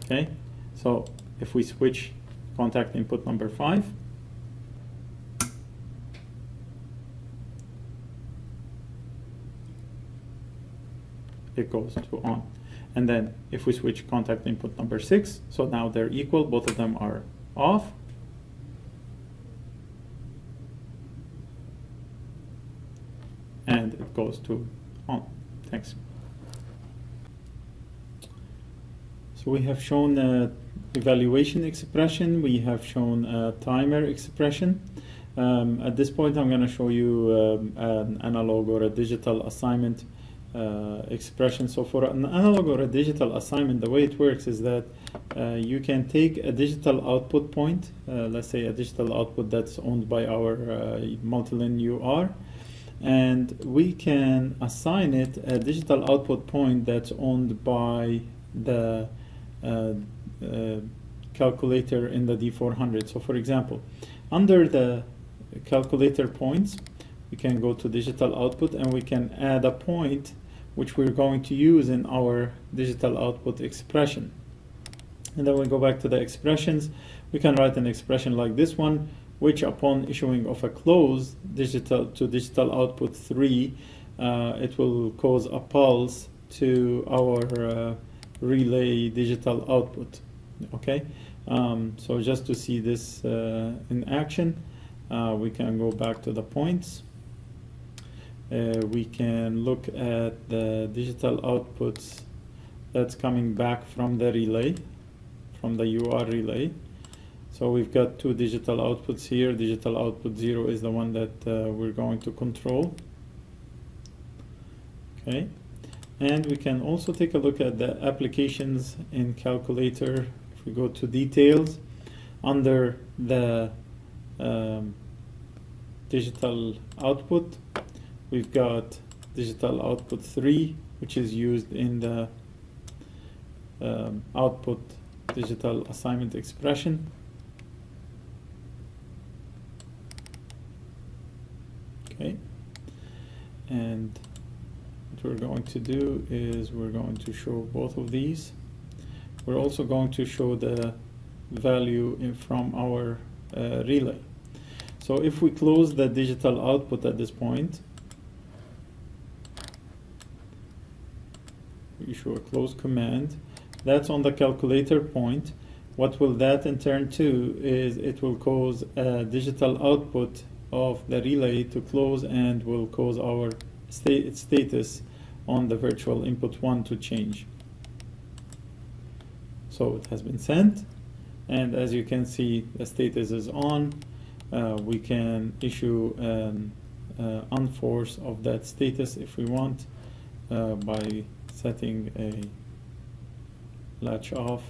Okay, so if we switch contact input number 5, it goes to on. And then if we switch contact input number 6, so now they're equal, both of them are off. And it goes to on. Thanks. So we have shown evaluation expression, we have shown a timer expression. At this point I'm going to show you an analog or a digital assignment expression. So for an analog or a digital assignment, the way it works is that you can take a digital output point, let's say a digital output that's owned by our multilin UR, and we can assign it a digital output point that's owned by the calculator in the D400. So for example, under the calculator points, we can go to digital output and we can add a point which we're going to use in our digital output expression. And then we go back to the expressions. We can write an expression like this one, which upon issuing of a close digital to digital output 3, it will cause a pulse to our relay digital output. Okay, so just to see this in action, we can go back to the points. We can look at the digital outputs that's coming back from the relay, from the UR relay. So we've got two digital outputs here. Digital output 0 is the one that we're going to control. Okay, and we can also take a look at the applications in calculator. If we go to details, under the digital output, we've got digital output 3, which is used in the output digital assignment expression. Okay, and what we're going to do is we're going to show both of these. We're also going to show the value from our relay. So if we close the digital output at this point, we issue a close command. That's on the calculator point. What will that in turn do is it will cause a digital output of the relay to close and will cause our status on the virtual input 1 to change. So it has been sent, and as you can see, the status is on. We can issue an unforce of that status if we want by setting a latch off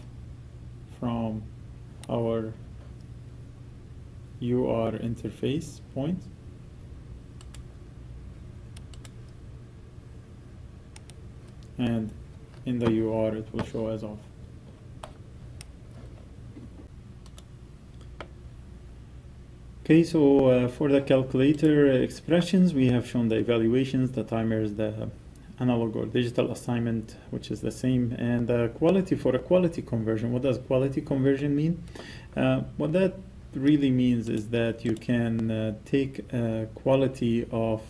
from our UR interface point. And in the UR it will show as off. Okay, so for the calculator expressions, we have shown the evaluations, the timers, the analog or digital assignment, which is the same, and the quality for a quality conversion. What does quality conversion mean? What that really means is that you can take a quality of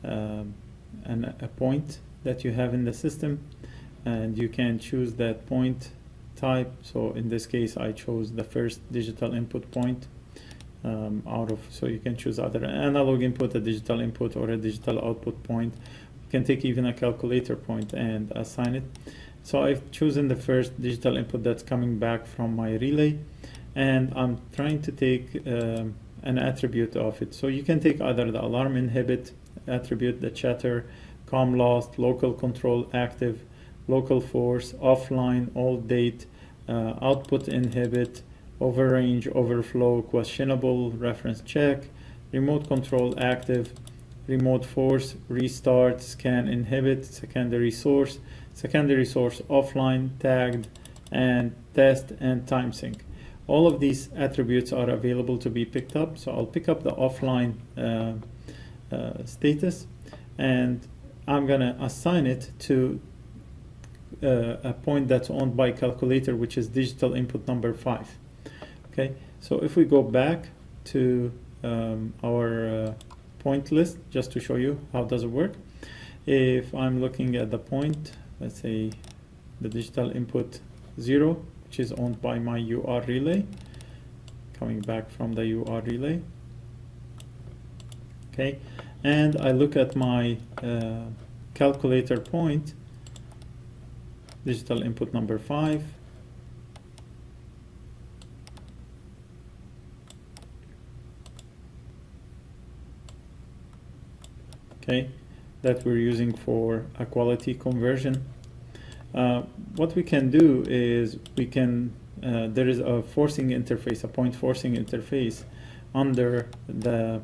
a point that you have in the system, and you can choose that point type. So in this case, I chose the first digital input point. So you can choose either an analog input, a digital input, or a digital output point. You can take even a calculator point and assign it. So I've chosen the first digital input that's coming back from my relay, and I'm trying to take an attribute of it. So you can take either the alarm inhibit attribute, the chatter, com lost, local control active, local force, offline, all date, output inhibit, overrange, overflow, questionable, reference check, remote control active, remote force, restart, scan inhibit, secondary source offline, tagged, and test and time sync. All of these attributes are available to be picked up. So I'll pick up the offline status, and I'm gonna assign it to a point that's owned by calculator, which is digital input number 5. Okay, so if we go back to our point list, just to show you how does it work. If I'm looking at the point, let's say the digital input 0, which is owned by my UR relay, coming back from the UR relay. Okay, and I look at my calculator point, digital input number 5. Okay, that we're using for a quality conversion. What we can do is we can, there is a forcing interface, a point forcing interface under the,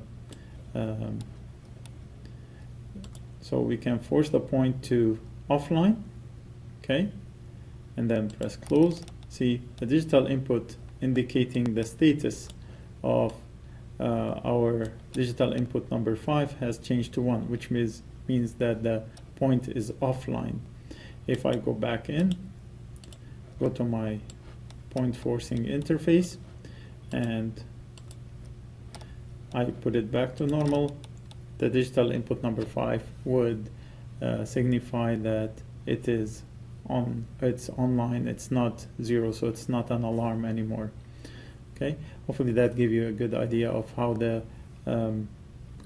so we can force the point to offline, okay, and then press close. See the digital input indicating the status of our digital input number 5 has changed to 1, which means that the point is offline. If I go back in, go to my point forcing interface, and I put it back to normal, the digital input number 5 would signify that it is on, it's online, it's not 0, so it's not an alarm anymore. Okay, hopefully that gives you a good idea of how the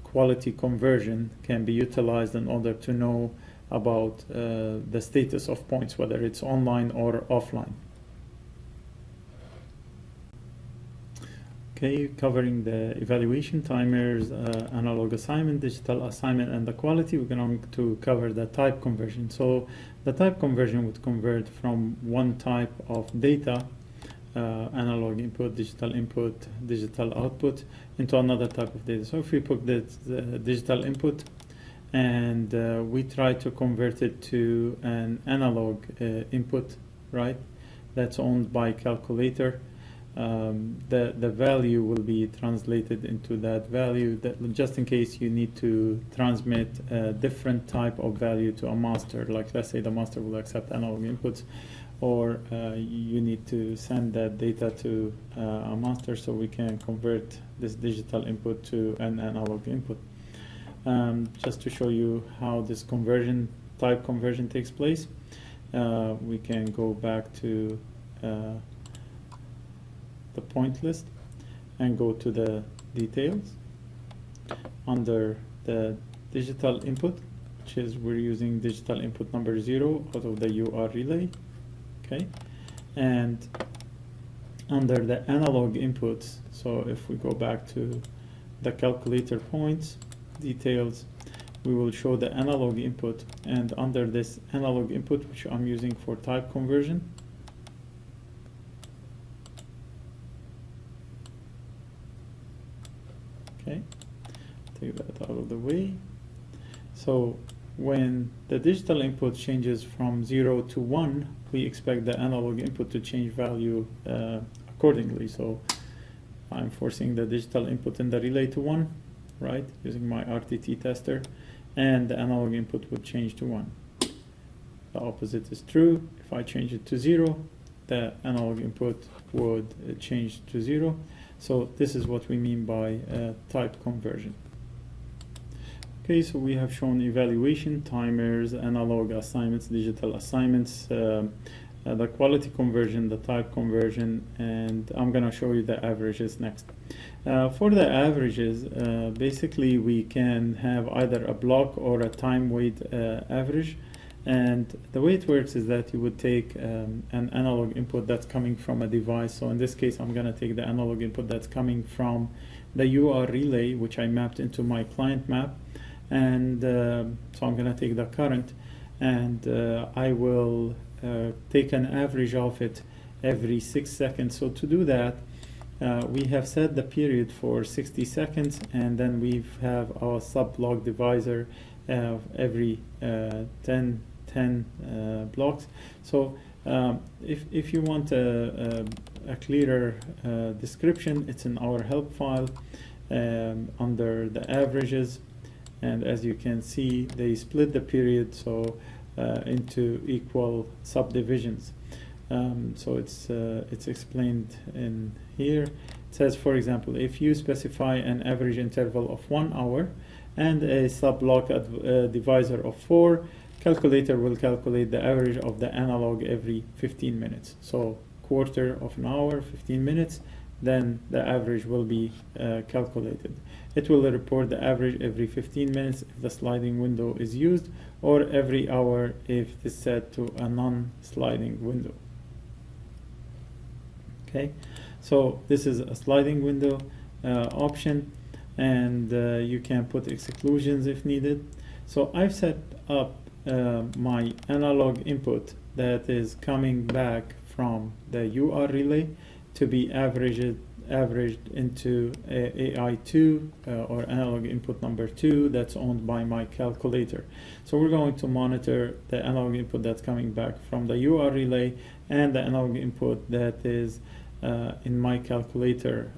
quality conversion can be utilized in order to know about the status of points, whether it's online or offline. Okay, covering the evaluation, timers, analog assignment, digital assignment, and the quality, we're going to cover the type conversion. So the type conversion would convert from one type of data, analog input, digital output, into another type of data. So if we put the digital input and we try to convert it to an analog input, right, that's owned by calculator, the value will be translated into that value, that just in case you need to transmit a different type of value to a master, like let's say the master will accept analog inputs, or you need to send that data to a master, so we can convert this digital input to an analog input. Just to show you how this conversion, type conversion takes place, we can go back to the point list and go to the details under the digital input, which is we're using digital input number 0 out of the UR relay. Okay, and under the analog inputs, so if we go back to the calculator points details, we will show the analog input, and under this analog input, which I'm using for type conversion, take that out of the way. So when the digital input changes from 0 to 1, we expect the analog input to change value accordingly. So I'm forcing the digital input in the relay to 1, right, using my RTT tester, and the analog input would change to 1. The opposite is true. If I change it to 0, the analog input would change to 0. So this is what we mean by type conversion. Okay, so we have shown evaluation, timers, analog assignments, digital assignments, the quality conversion, the type conversion, and I'm going to show you the averages next. For the averages, basically we can have either a block or a time weight average. And the way it works is that you would take an analog input that's coming from a device. So in this case, I'm going to take the analog input that's coming from the UR relay, which I mapped into my client map. And so I'm going to take the current, and I will take an average of it every 6 seconds. So to do that, we have set the period for 60 seconds, and then we have our sub-block divisor every 10 blocks. So if you want a clearer description, it's in our help file under the averages, and as you can see, they split the period so into equal subdivisions. So it's explained in here. It says, for example, if you specify an average interval of 1 hour and a sub-block divisor of 4, calculator will calculate the average of the analog every 15 minutes. So quarter of an hour, 15 minutes, then the average will be calculated. It will report the average every 15 minutes if the sliding window is used, or every hour if it is set to a non-sliding window. Okay, so this is a sliding window option, and you can put exclusions if needed. So I've set up my analog input that is coming back from the UR relay to be averaged into AI2 or analog input number 2 that's owned by my calculator. So we're going to monitor the analog input that's coming back from the UR relay and the analog input that is in my calculator,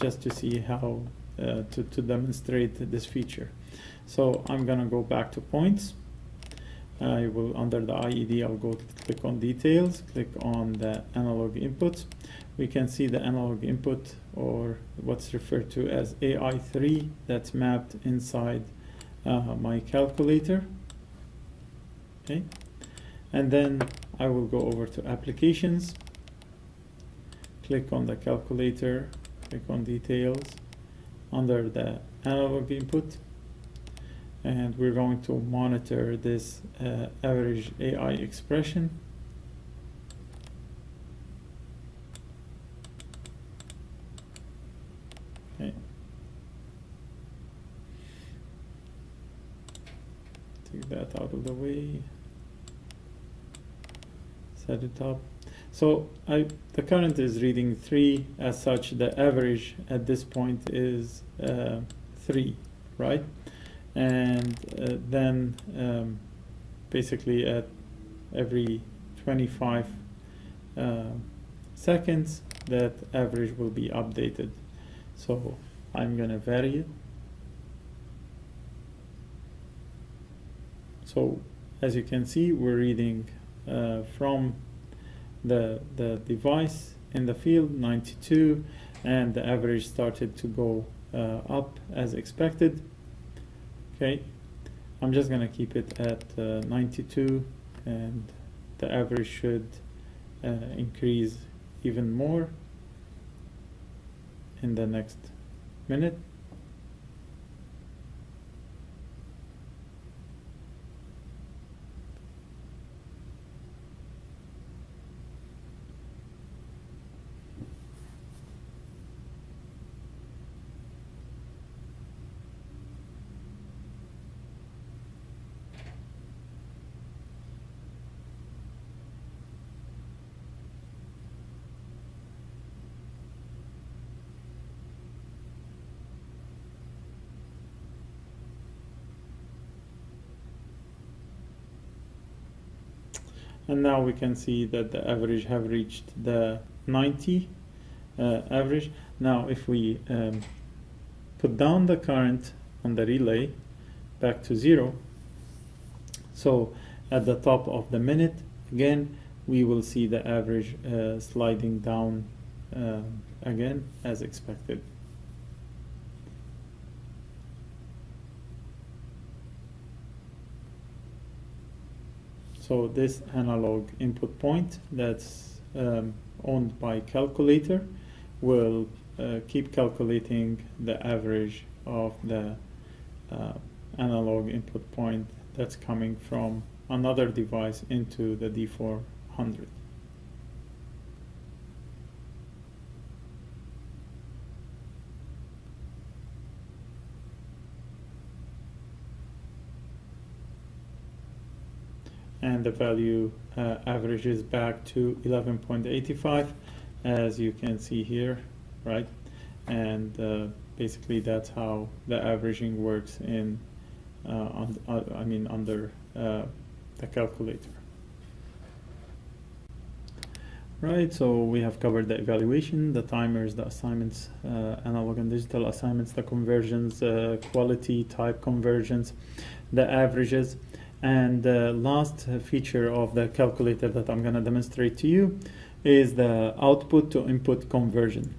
just to see how to demonstrate this feature. So I'm gonna go back to points. I will, under the IED, I'll go click on details, click on the analog inputs. We can see the analog input, or what's referred to as AI3, that's mapped inside my calculator. Okay, and then I will go over to applications, click on the calculator, click on details, under the analog input, and we're going to monitor this average AI expression. Okay. Take that out of the way. Set it up. So the current is reading 3. As such, the average at this point is 3, right? And then basically at every 25 seconds, that average will be updated. So I'm going to vary it. So as you can see, we're reading from the device in the field 92, and the average started to go up as expected. Okay, I'm just going to keep it at 92, and the average should increase even more in the next minute. And now we can see that the average have reached the 90 average. Now if we put down the current on the relay back to 0, so at the top of the minute again we will see the average sliding down again as expected. So this analog input point that's owned by calculator will keep calculating the average of the analog input point that's coming from another device into the D400. And the value averages back to 11.85, as you can see here, right? And basically that's how the averaging works in under the calculator. Right, so we have covered the evaluation, the timers, the assignments, analog and digital assignments, the conversions, quality, type conversions, the averages. And the last feature of the calculator that I'm going to demonstrate to you is the output to input conversion.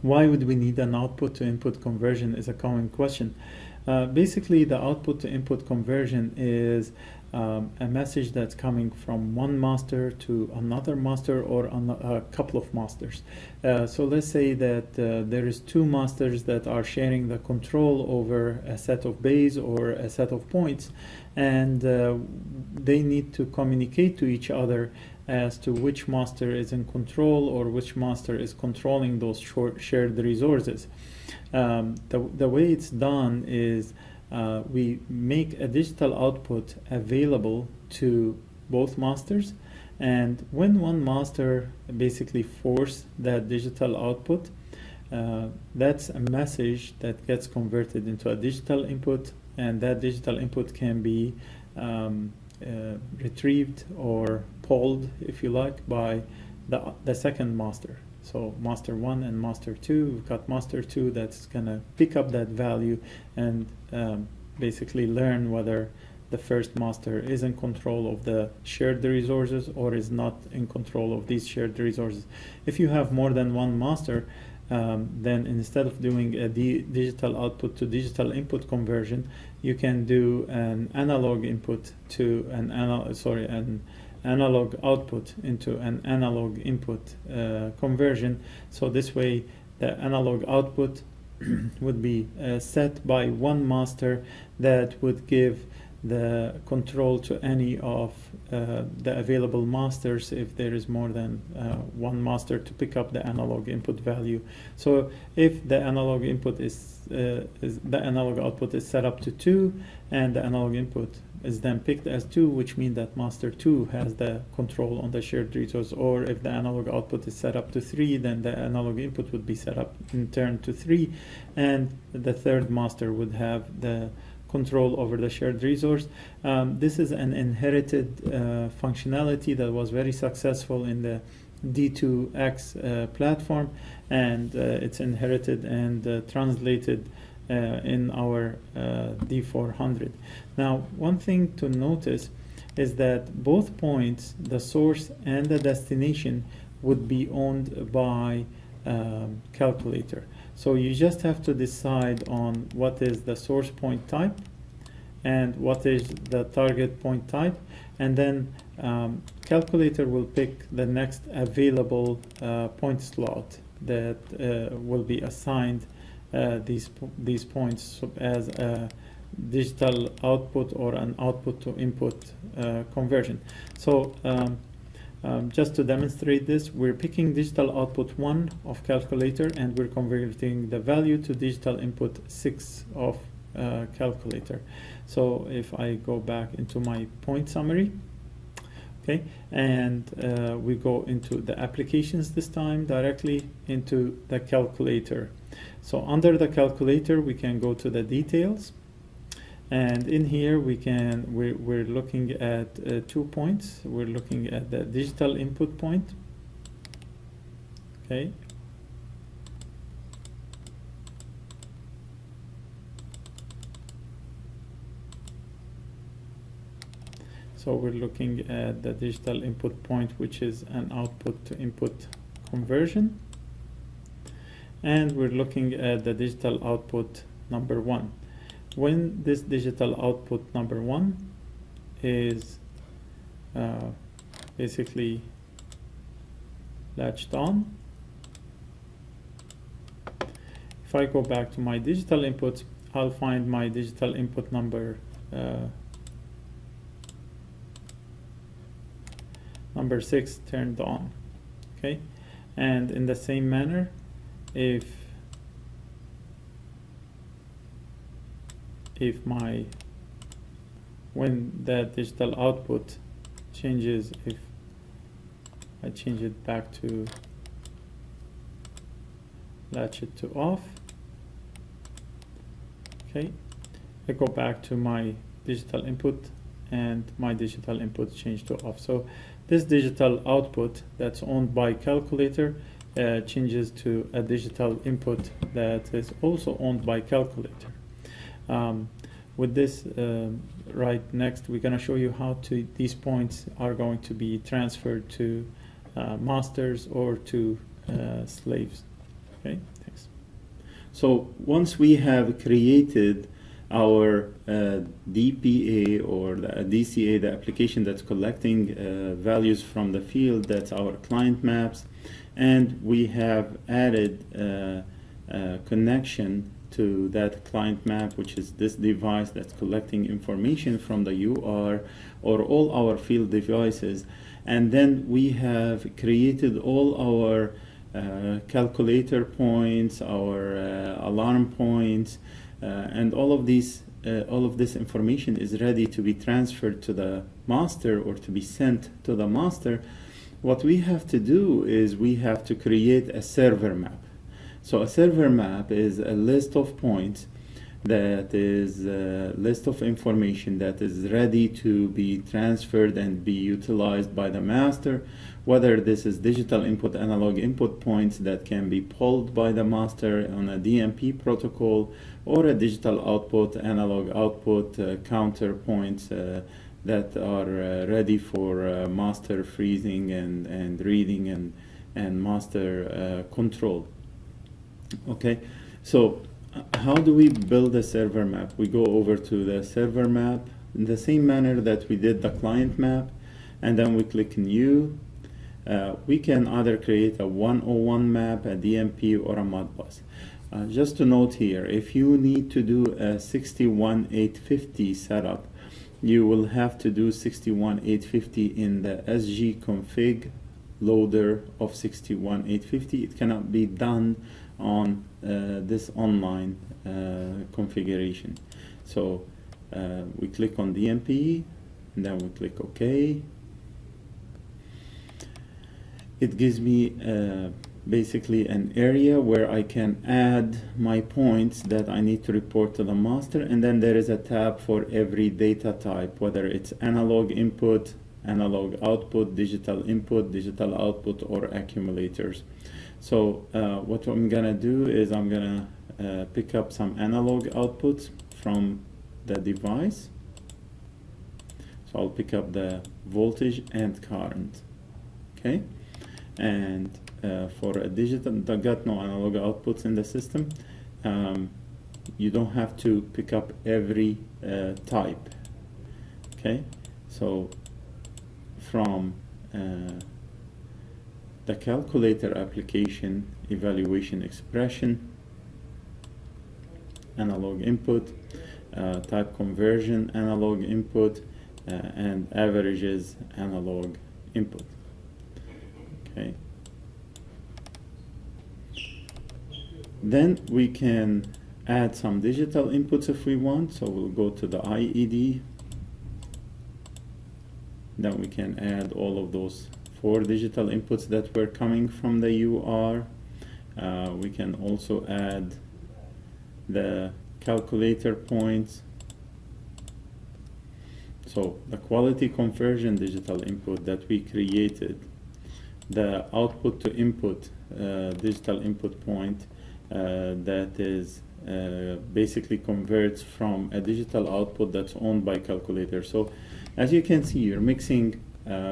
Why would we need an output to input conversion is a common question. Basically, the output to input conversion is a message that's coming from one master to another master or a couple of masters. So let's say that there is two masters that are sharing the control over a set of bays or a set of points, and they need to communicate to each other as to which master is in control or which master is controlling those shared resources. The way it's done is we make a digital output available to both masters, and when one master basically forces that digital output, that's a message that gets converted into a digital input, and that digital input can be retrieved or polled, if you like, by the second master. So master 1 and master 2, we've got master 2 that's going to pick up that value and basically learn whether the first master is in control of the shared resources or is not in control of these shared resources. If you have more than one master, then instead of doing a digital output to digital input conversion, you can do an analog input to an analog output into an analog input conversion. So this way the analog output would be set by one master that would give the control to any of the available masters if there is more than one master to pick up the analog input value. So if the analog input is the analog output is set up to 2 and the analog input is then picked as 2, which means that master 2 has the control on the shared resource. Or if the analog output is set up to 3, then the analog input would be set up in turn to 3, and the third master would have the control over the shared resource. This is an inherited functionality that was very successful in the D2X platform, and it's inherited and translated in our D400. Now, one thing to notice is that both points, the source and the destination, would be owned by calculator. So you just have to decide on what is the source point type and what is the target point type, and then calculator will pick the next available point slot that will be assigned these points as a digital output or an output to input conversion. So just to demonstrate this, we're picking digital output 1 of calculator and we're converting the value to digital input 6 of calculator. So if I go back into my point summary, okay, and we go into the applications this time, directly into the calculator. So under the calculator, we can go to the details, And in here we're looking at 2 points. We're looking at the digital input point. Okay. So we're looking at the digital input point, which is an output to input conversion. And we're looking at the digital output number 1. When this digital output number 1 is basically latched on, if I go back to my digital inputs, I'll find my digital input number number 6 turned on. Okay, and in the same manner, when that digital output changes, if I change it back to latch it to off, okay, I go back to my digital input and my digital input changed to off. So this digital output that's owned by calculator changes to a digital input that is also owned by calculator. With this, right next, we're going to show you how these points are going to be transferred to masters or to slaves. Okay, thanks. So once we have created our DPA or the DCA, the application that's collecting values from the field, that's our client maps, and we have added a connection to that client map, which is this device that's collecting information from the UR or all our field devices, and then we have created all our calculator points, our alarm points, and all of this information is ready to be transferred to the master or to be sent to the master. What we have to do is we have to create a server map. So a server map is a list of points, that is a list of information that is ready to be transferred and be utilized by the master, whether this is digital input, analog input points that can be pulled by the master on a DMP protocol, or a digital output, analog output counter points that are ready for master freezing and reading and master control. Okay, so how do we build a server map? We go over to the server map in the same manner that we did the client map, and then we click new. We can either create a 101 map, a DMP, or a Modbus. Just to note here, if you need to do a 61850 setup, you will have to do 61850 in the SG config loader of 61850. It cannot be done on this online configuration. So we click on DMP, and then we click OK. It gives me basically an area where I can add my points that I need to report to the master, and then there is a tab for every data type, whether it's analog input, analog output, digital input, digital output, or accumulators. So what I'm gonna do is I'm gonna pick up some analog outputs from the device. So I'll pick up the voltage and current, okay? And for a digital, I got no analog outputs in the system. You don't have to pick up every type, okay? So from the calculator application, evaluation expression, analog input, type conversion, analog input, and averages, analog input. Okay. Then we can add some digital inputs if we want. So we'll go to the IED. Then we can add all of those 4 digital inputs that were coming from the UR. We can also add the calculator points. So the quality conversion digital input that we created, the output to input digital input point that is basically converts from a digital output that's owned by calculator. So as you can see, you're mixing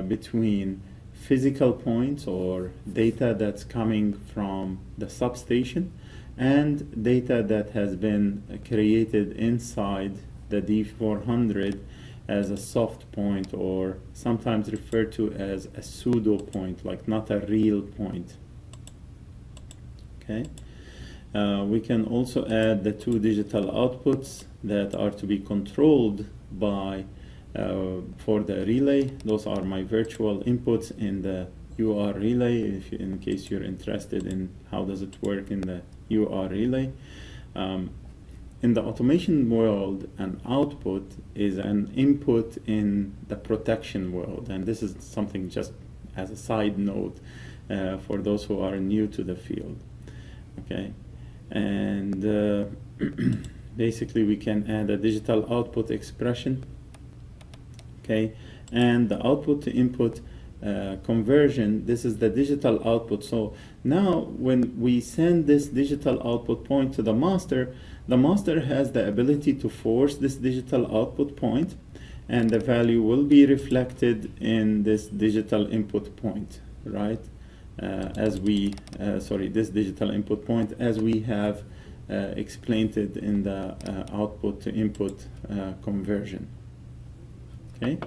between physical points or data that's coming from the substation and data that has been created inside the D400 as a soft point, or sometimes referred to as a pseudo point, like not a real point. Okay. We can also add the two digital outputs that are to be controlled by for the relay. Those are my virtual inputs in the UR relay, in case you're interested in how does it work in the UR relay. In the automation world, an output is an input in the protection world, and this is something just as a side note for those who are new to the field. Okay, and basically we can add a digital output expression. Okay, and the output to input conversion, this is the digital output. So now when we send this digital output point to the master has the ability to force this digital output point, and the value will be reflected in this digital input point, right? As we, this digital input point, as we have explained it in the output to input conversion. Okay.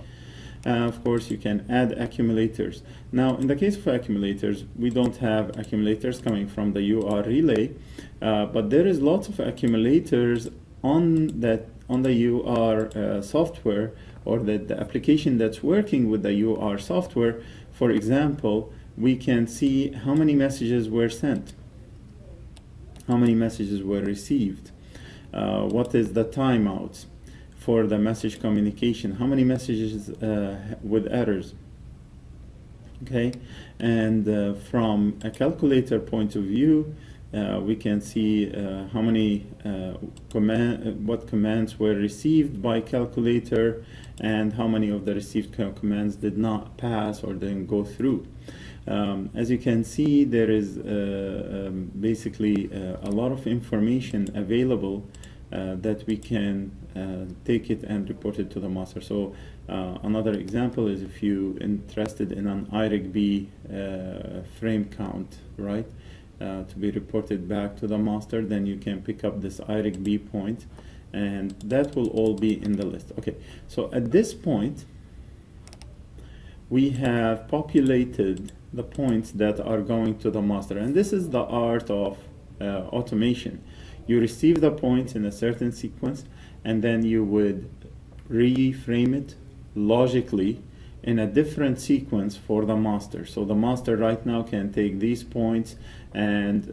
Of course, you can add accumulators. Now, in the case of accumulators, we don't have accumulators coming from the UR relay, but there is lots of accumulators on the UR software, or the application that's working with the UR software. For example, we can see how many messages were sent, how many messages were received, what is the timeouts for the message communication, how many messages with errors. Okay, and from a calculator point of view, we can see how many what commands were received by calculator, and how many of the received commands did not pass or didn't go through. As you can see, there is basically a lot of information available that we can take it and report it to the master. So another example is if you're interested in an IRIG-B frame count, right, to be reported back to the master, then you can pick up this IRIG-B point, and that will all be in the list. Okay, so at this point, we have populated the points that are going to the master, and this is the art of automation. You receive the points in a certain sequence, and then you would reframe it logically in a different sequence for the master. So the master right now can take these points and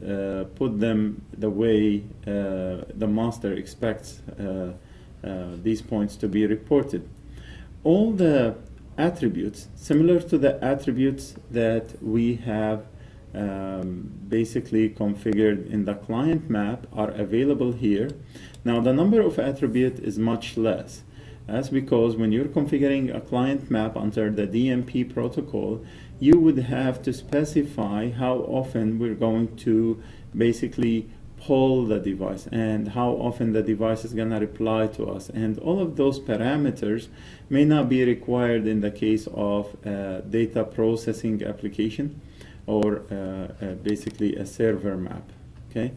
put them the way the master expects these points to be reported. All the attributes, similar to the attributes that we have basically configured in the client map, are available here. Now the number of attributes is much less. That's because when you're configuring a client map under the DMP protocol, you would have to specify how often we're going to basically poll the device and how often the device is going to reply to us. And all of those parameters may not be required in the case of a data processing application or basically a server map. Okay,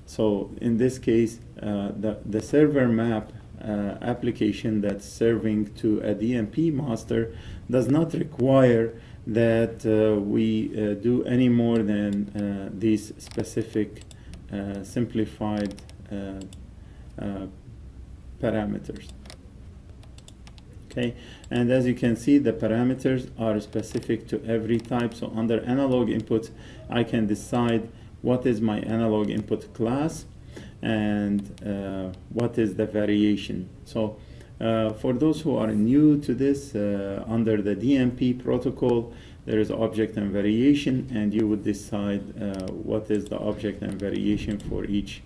so in this case, the server map application that's serving to a DMP master does not require that we do any more than these specific simplified parameters. Okay, and as you can see, the parameters are specific to every type. So under analog inputs, I can decide what is my analog input class and what is the variation. So for those who are new to this, under the DMP protocol, there is object and variation, and you would decide what is the object and variation for each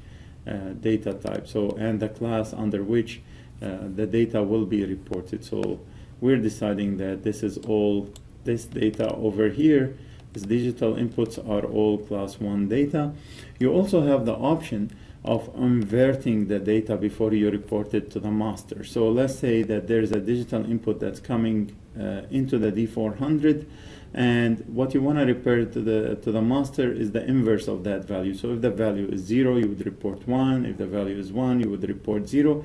data type. So, and the class under which the data will be reported. So we're deciding that this data over here, these digital inputs are all class 1 data. You also have the option of inverting the data before you report it to the master. So let's say that there's a digital input that's coming into the D400, and what you want to report to the master is the inverse of that value. So if the value is 0, you would report 1. If the value is 1, you would report 0.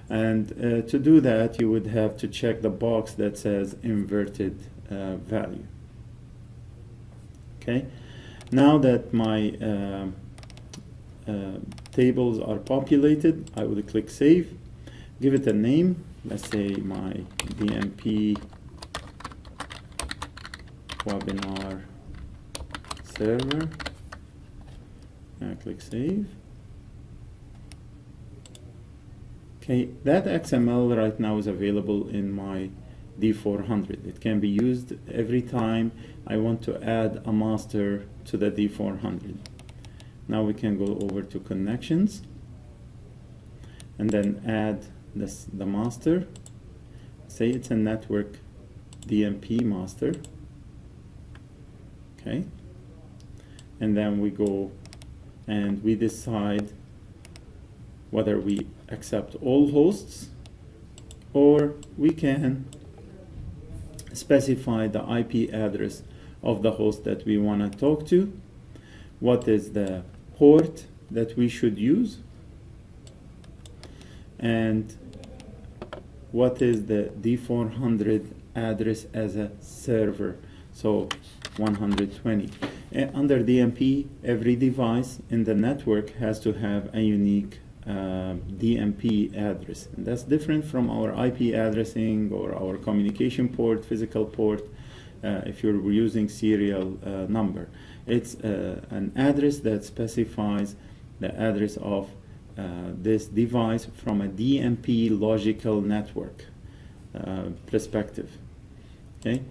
And to do that, you would have to check the box that says inverted value. Okay. Now that my tables are populated, I would click Save, give it a name. Let's say my DMP webinar server. Now click Save. Okay, that XML right now is available in my D400. It can be used every time I want to add a master to the D400. Now we can go over to connections and then add the master. Say it's a network DMP master. Okay, and then we go and we decide whether we accept all hosts, or we can specify the IP address of the host that we want to talk to, what is the port that we should use, and what is the D400 address as a server. So 120. Under DMP, every device in the network has to have a unique DMP address, and that's different from our IP addressing or our communication port, physical port. If you're using serial number, it's an address that specifies the address of this device from a DMP logical network perspective. Okay.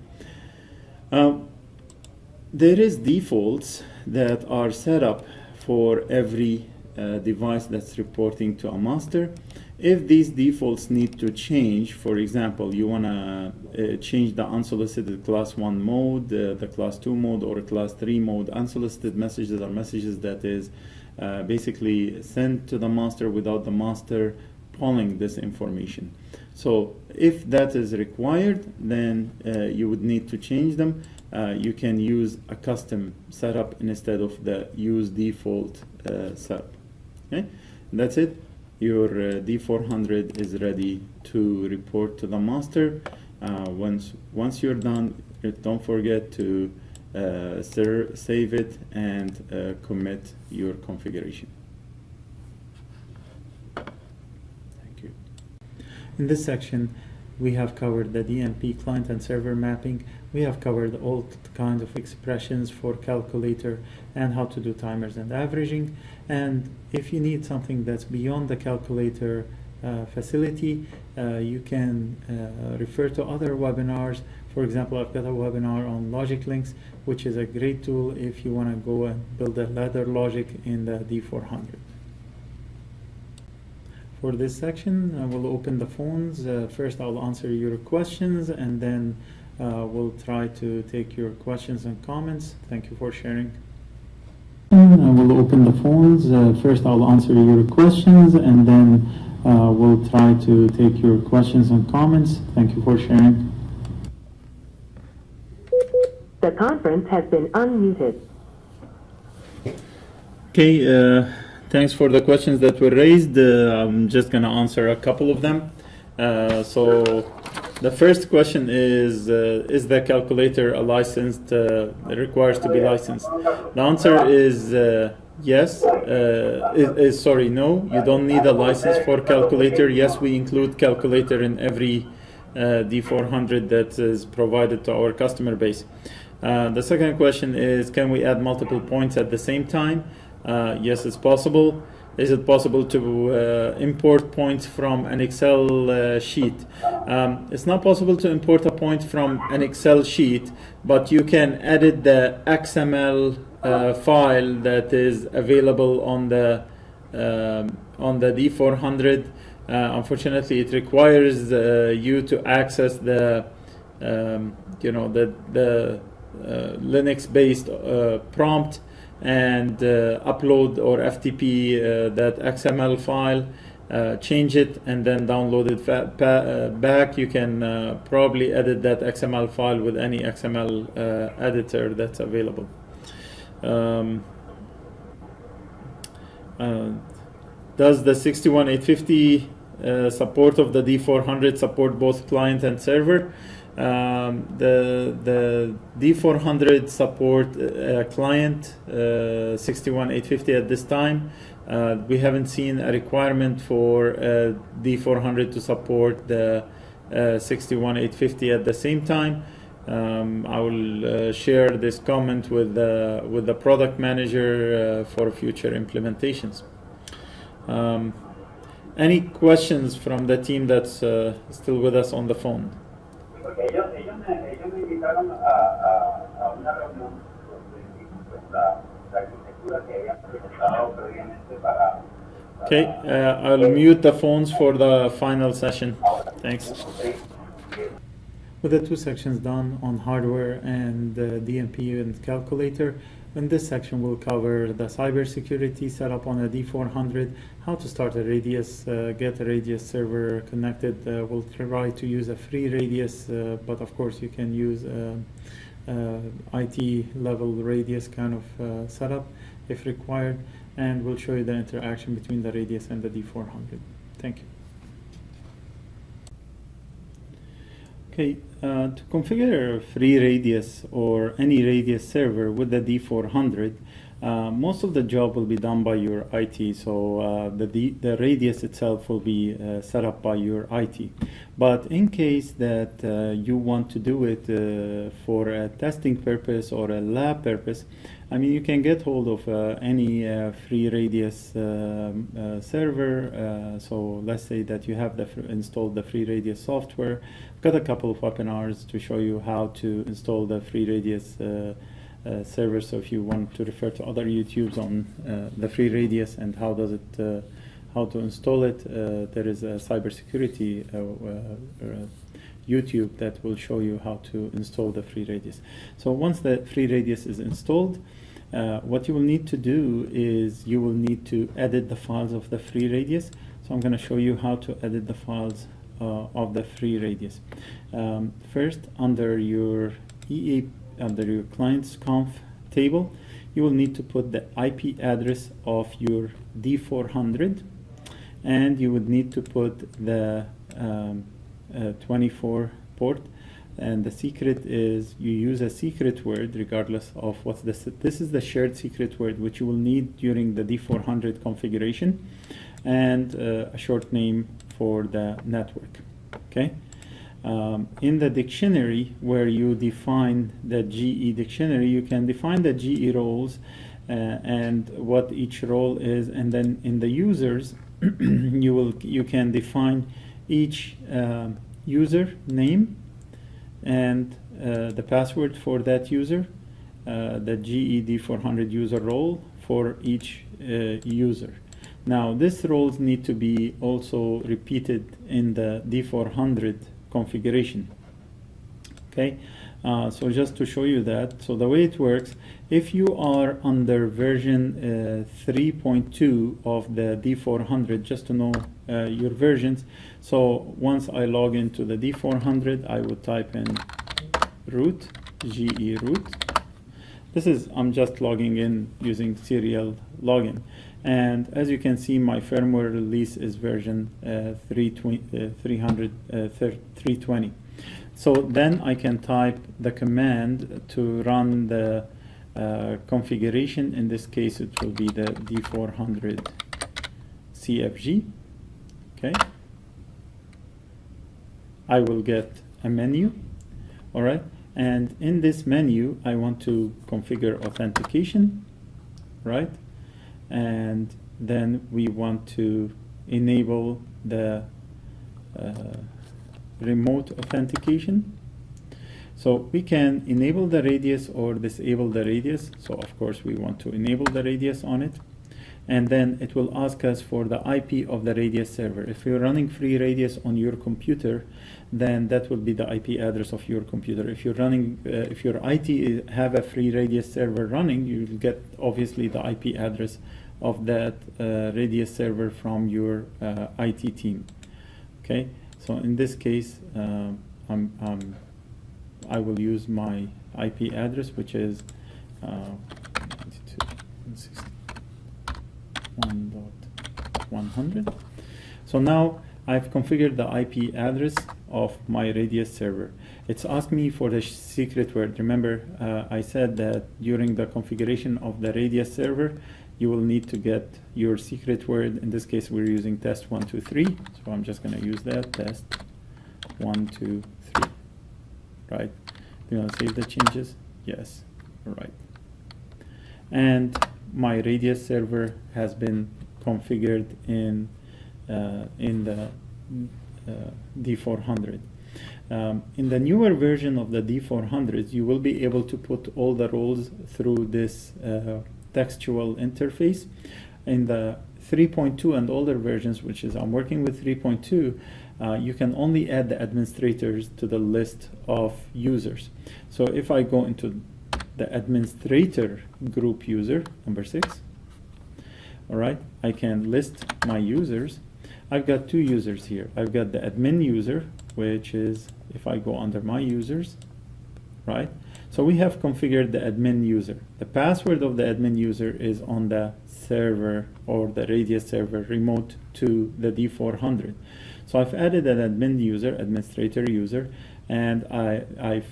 There is defaults that are set up for every device that's reporting to a master. If these defaults need to change, for example, you want to change the unsolicited class 1 mode, the class 2 mode, or class 3 mode. Unsolicited messages are messages that is basically sent to the master without the master polling this information. So if that is required, then you would need to change them. You can use a custom setup instead of the use default setup. Okay, that's it. Your D400 is ready to report to the master. Once you're done, don't forget to save it and commit your configuration. Thank you. In this section, we have covered the DMP client and server mapping. We have covered all kinds of expressions for calculator and how to do timers and averaging. And if you need something that's beyond the calculator facility, you can refer to other webinars. For example, I've got a webinar on logic links, which is a great tool if you want to go and build a ladder logic in the D400. For this section, I will open the phones. First, I'll answer your questions, and then we'll try to take your questions and comments. Thank you for sharing. I will open the phones. First, I'll answer your questions, and then we'll try to take your questions and comments. Thank you for sharing. The conference has been unmuted. Okay, thanks for the questions that were raised. I'm just going to answer a couple of them. So the first question is the calculator a licensed, it requires to be licensed? The answer is yes. Sorry, no, you don't need a license for calculator. Yes, we include calculator in every D400 that is provided to our customer base. The second question is, can we add multiple points at the same time? Yes, it's possible. Is it possible to import points from an Excel sheet? It's not possible to import a point from an Excel sheet, but you can edit the XML file that is available on the D400 Unfortunately, it requires you to access the the Linux-based prompt and upload or FTP that XML file, change it, and then download it back. You can probably edit that XML file with any XML editor that's available. Does the 61850 support of the D400 support both client and server? The D400 support client 61850 at this time. We haven't seen a requirement for D400 to support the 61850 at the same time. I will share this comment with the product manager for future implementations. Any questions from the team that's still with us on the phone? Ellos me invitaron a una reunión donde la arquitectura que habían presentado previamente para. Okay, I'll mute the phones for the final session. Thanks. With the two sections done on hardware and DMPU and calculator, in this section we'll cover the cybersecurity setup on a D400, how to start a Radius, get a Radius server connected. We'll try to use a free Radius, but of course you can use IT level Radius kind of setup if required, and we'll show you the interaction between the Radius and the D400. Thank you. Okay, to configure a free Radius or any Radius server with the D400, most of the job will be done by your IT, so the Radius itself will be set up by your IT. But in case that you want to do it for a testing purpose or a lab purpose, I mean, you can get hold of any free Radius server. So let's say that you have installed the free Radius software. I've got a couple of webinars to show you how to install the free Radius server. So if you want to refer to other YouTubes on the free Radius and how does it, how to install it, there is a cybersecurity YouTube that will show you how to install the free Radius. So once the free Radius is installed, what you will need to do is you will need to edit the files of the free Radius. So I'm going to show you how to edit the files of the free Radius. First, under your client's conf table, you will need to put the IP address of your D400, and you would need to put the 24 port, and the secret is you use a secret word regardless of what's this. This is the shared secret word which you will need during the D400 configuration, and a short name for the network. Okay. In the dictionary where you define the GE dictionary, you can define the GE roles and what each role is, and then in the users you can define each user name and the password for that user, the GE D400 user role for each user. Now, these roles need to be also repeated in the D400 configuration. Okay, so just to show you that, so the way it works, if you are under version 3.2 of the D400, just to know your versions, so once I log into the D400, I would type in root, GE root. This is, I'm just logging in using serial login. And as you can see, my firmware release is version 320. So then I can type the command to run the configuration. In this case, it will be the D400 CFG. Okay. I will get a menu. All right. And in this menu, I want to configure authentication, right? And then we want to enable the remote authentication. So we can enable the radius or disable the radius. So of course we want to enable the radius on it. and then it will ask us for the IP of the Radius server. If you're running free Radius on your computer, then that will be the IP address of your computer. If you're running, if your IT have a free Radius server running, you will get obviously the IP address of that Radius server from your IT team. Okay, so in this case, I will use my IP address, which is 192.1.100. So now I've configured the IP address of my Radius server. It's asked me for the secret word. Remember, I said that during the configuration of the Radius server, you will need to get your secret word. In this case, we're using test123. So I'm just going to use that, test123. Right? Do you want to save the changes? Yes. All right. And my Radius server has been configured in the D400. In the newer version of the D400s, you will be able to put all the roles through this textual interface. In the 3.2 and older versions, which is I'm working with 3.2, you can only add the administrators to the list of users. So if I go into the administrator group user, number 6, all right, I can list my users. I've got two users here. I've got the admin user, which is, if I go under my users, right? So we have configured the admin user. The password of the admin user is on the server or the Radius server remote to the D400. So I've added an admin user, administrator user, and I've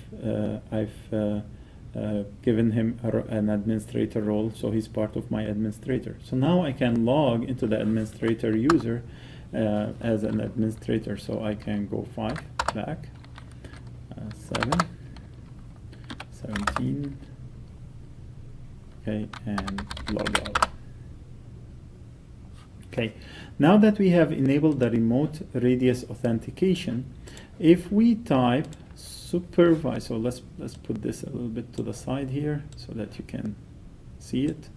given him an administrator role, so he's part of my administrator. So now I can log into the administrator user as an administrator. So I can go 5 back, 7, 17, okay, and log out. Okay, now that we have enabled the remote Radius authentication, if we type supervise, so let's put this a little bit to the side here so that you can see it.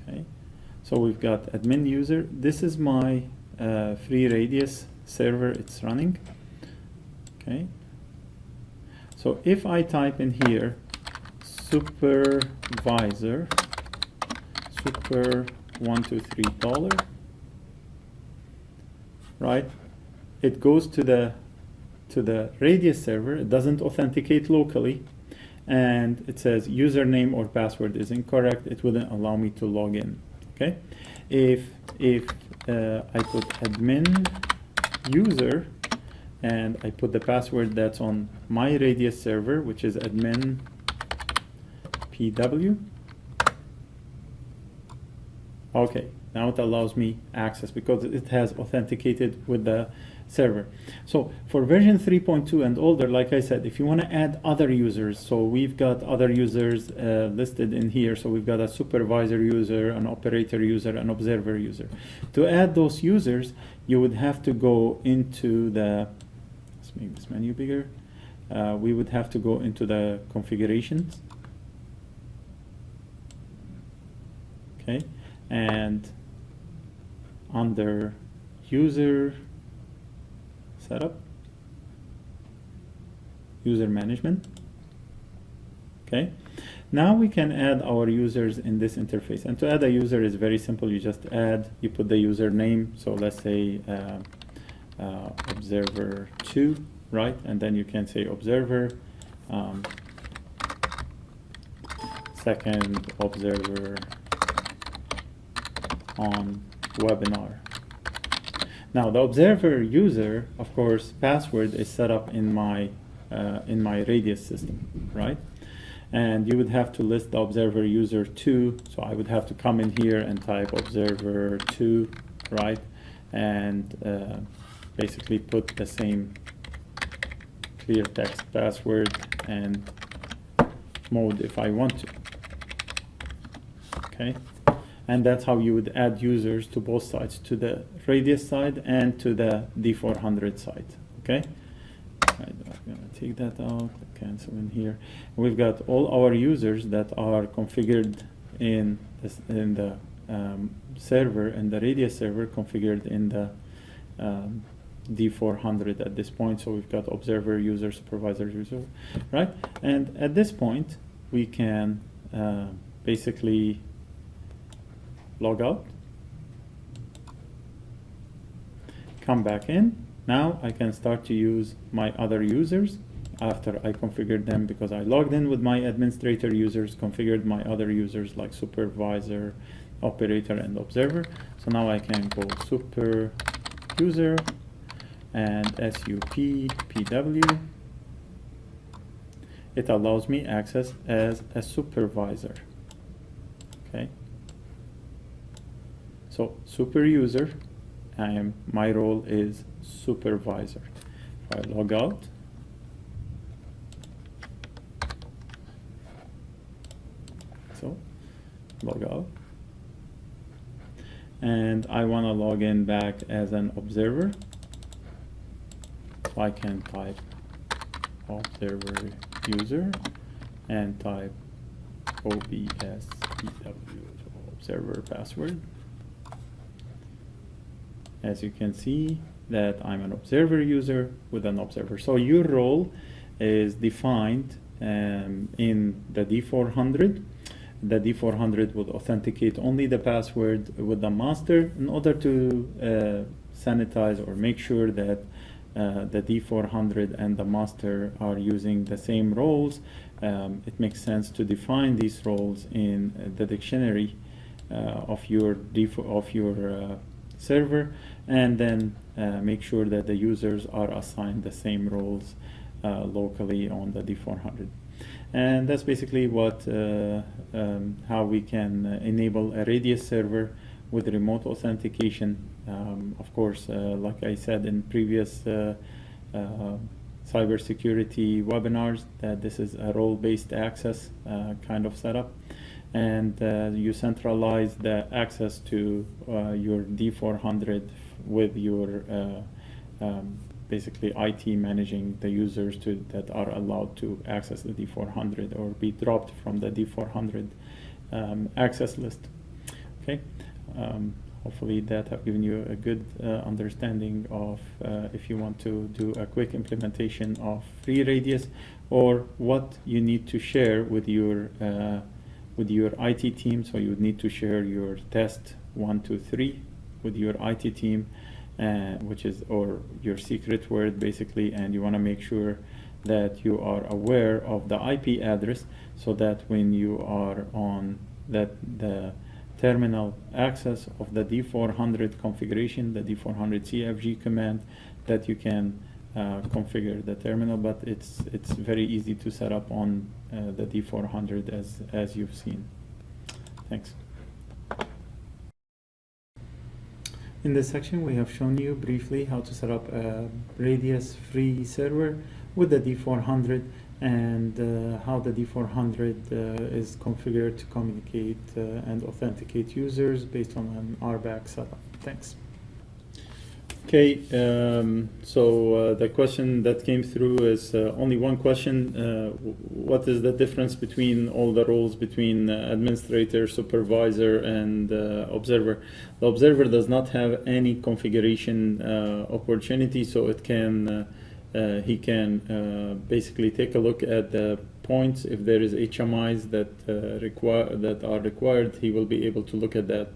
Okay, so we've got admin user. This is my free Radius server. It's running. Okay, so if I type in here supervisor $123, right, it goes to the Radius server. It doesn't authenticate locally, and it says username or password is incorrect. It wouldn't allow me to log in. Okay, if I put admin user and I put the password that's on my Radius server, which is admin pw. Okay, now it allows me access because it has authenticated with the server. So for version 3.2 and older, like I said, if you want to add other users, so we've got other users listed in here. So we've got a supervisor user, an operator user, an observer user. To add those users, you would have to go into the, let's make this menu bigger. We would have to go into the configurations. Okay, and under user setup, user management. Okay, now we can add our users in this interface, and to add a user is very simple. You just add, you put the username, so let's say observer 2, right, and then you can say observer second observer on webinar. Now the observer user, of course, password is set up in my Radius system, right? And you would have to list the observer user 2. So I would have to come in here and type observer 2, right? And basically put the same clear text password and mode if I want to. Okay. And that's how you would add users to both sides, to the Radius side and to the D400 side. Okay, right, I'm gonna take that out, cancel in here. We've got all our users that are configured in server, and the radius server configured in the D400 at this point. So we've got observer, user, supervisor, user, right? And at this point, we can basically log out, come back in. Now I can start to use my other users after I configured them, because I logged in with my administrator users, configured my other users like supervisor, operator, and observer. So now I can go super user and sup pw. It allows me access as a supervisor. Okay. So super user, my role is supervisor. If I log out, so log out, and I want to log in back as an observer, so I can type observer user and type obspw, observer password. As you can see that I'm an observer user with an observer. So your role is defined in the D400. The D400 would authenticate only the password with the master in order to sanitize or make sure that the D400 and the master are using the same roles. It makes sense to define these roles in the dictionary of your server, and then make sure that the users are assigned the same roles locally on the D400. And that's basically what how we can enable a radius server with remote authentication. Of course, like I said in previous cybersecurity webinars, that this is a role-based access kind of setup, and you centralize the access to your D400 with your basically IT managing the users that are allowed to access the D400 or be dropped from the D400 access list. Okay, hopefully that have given you a good understanding of if you want to do a quick implementation of free radius, or what you need to share with your IT team. So you would need to share your test 1, 2, 3 with your IT team, which is, or your secret word basically, and you want to make sure that you are aware of the IP address, so that when you are on the terminal access of the D400 configuration, the D400 CFG command, that you can configure the terminal. But it's very easy to set up on the D400 as you've seen. Thanks. In this section, we have shown you briefly how to set up a radius free server with the D400, and how the D400 is configured to communicate and authenticate users based on an RBAC setup. Thanks. Okay, so the question that came through is only one question. What is the difference between all the roles between administrator, supervisor, and observer? The observer does not have any configuration opportunity, so it can he can basically take a look at the points. If there is HMIs that are required, he will be able to look at that.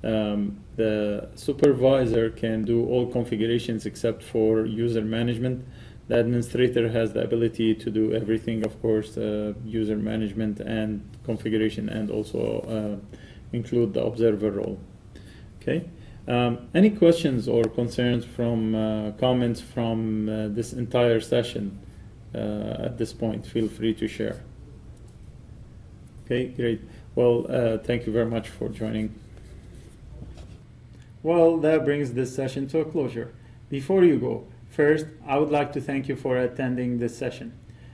The supervisor can do all configurations except for user management. The administrator has the ability to do everything, of course, user management and configuration, and also include the observer role. Okay. Any questions or concerns from comments from this entire session at this point? Feel free to share. Okay, great. Well, thank you very much for joining. Well, that brings this session to a closure. Before you go, first, I would like to thank you for attending this session,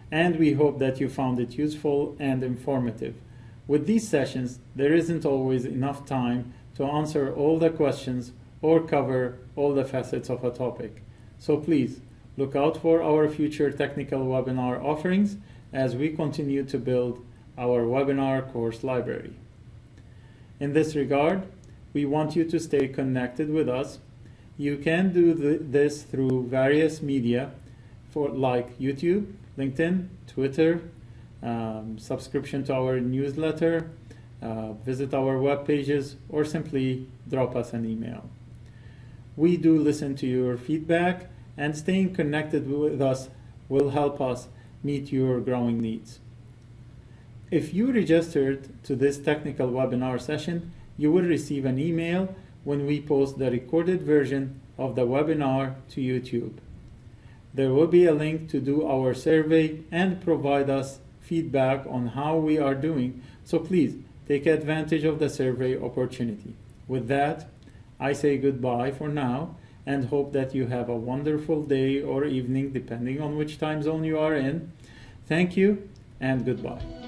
and we hope that you found it useful and informative. With these sessions, there isn't always enough time to answer all the questions or cover all the facets of a topic. So please, look out for our future technical webinar offerings as we continue to build our webinar course library. In this regard, we want you to stay connected with us. You can do this through various media like YouTube, LinkedIn, Twitter, subscription to our newsletter, visit our web pages, or simply drop us an email. We do listen to your feedback, and staying connected with us will help us meet your growing needs. If you registered to this technical webinar session, you will receive an email when we post the recorded version of the webinar to YouTube. There will be a link to do our survey and provide us feedback on how we are doing, so please take advantage of the survey opportunity. With that, I say goodbye for now and hope that you have a wonderful day or evening depending on which time zone you are in. Thank you and goodbye.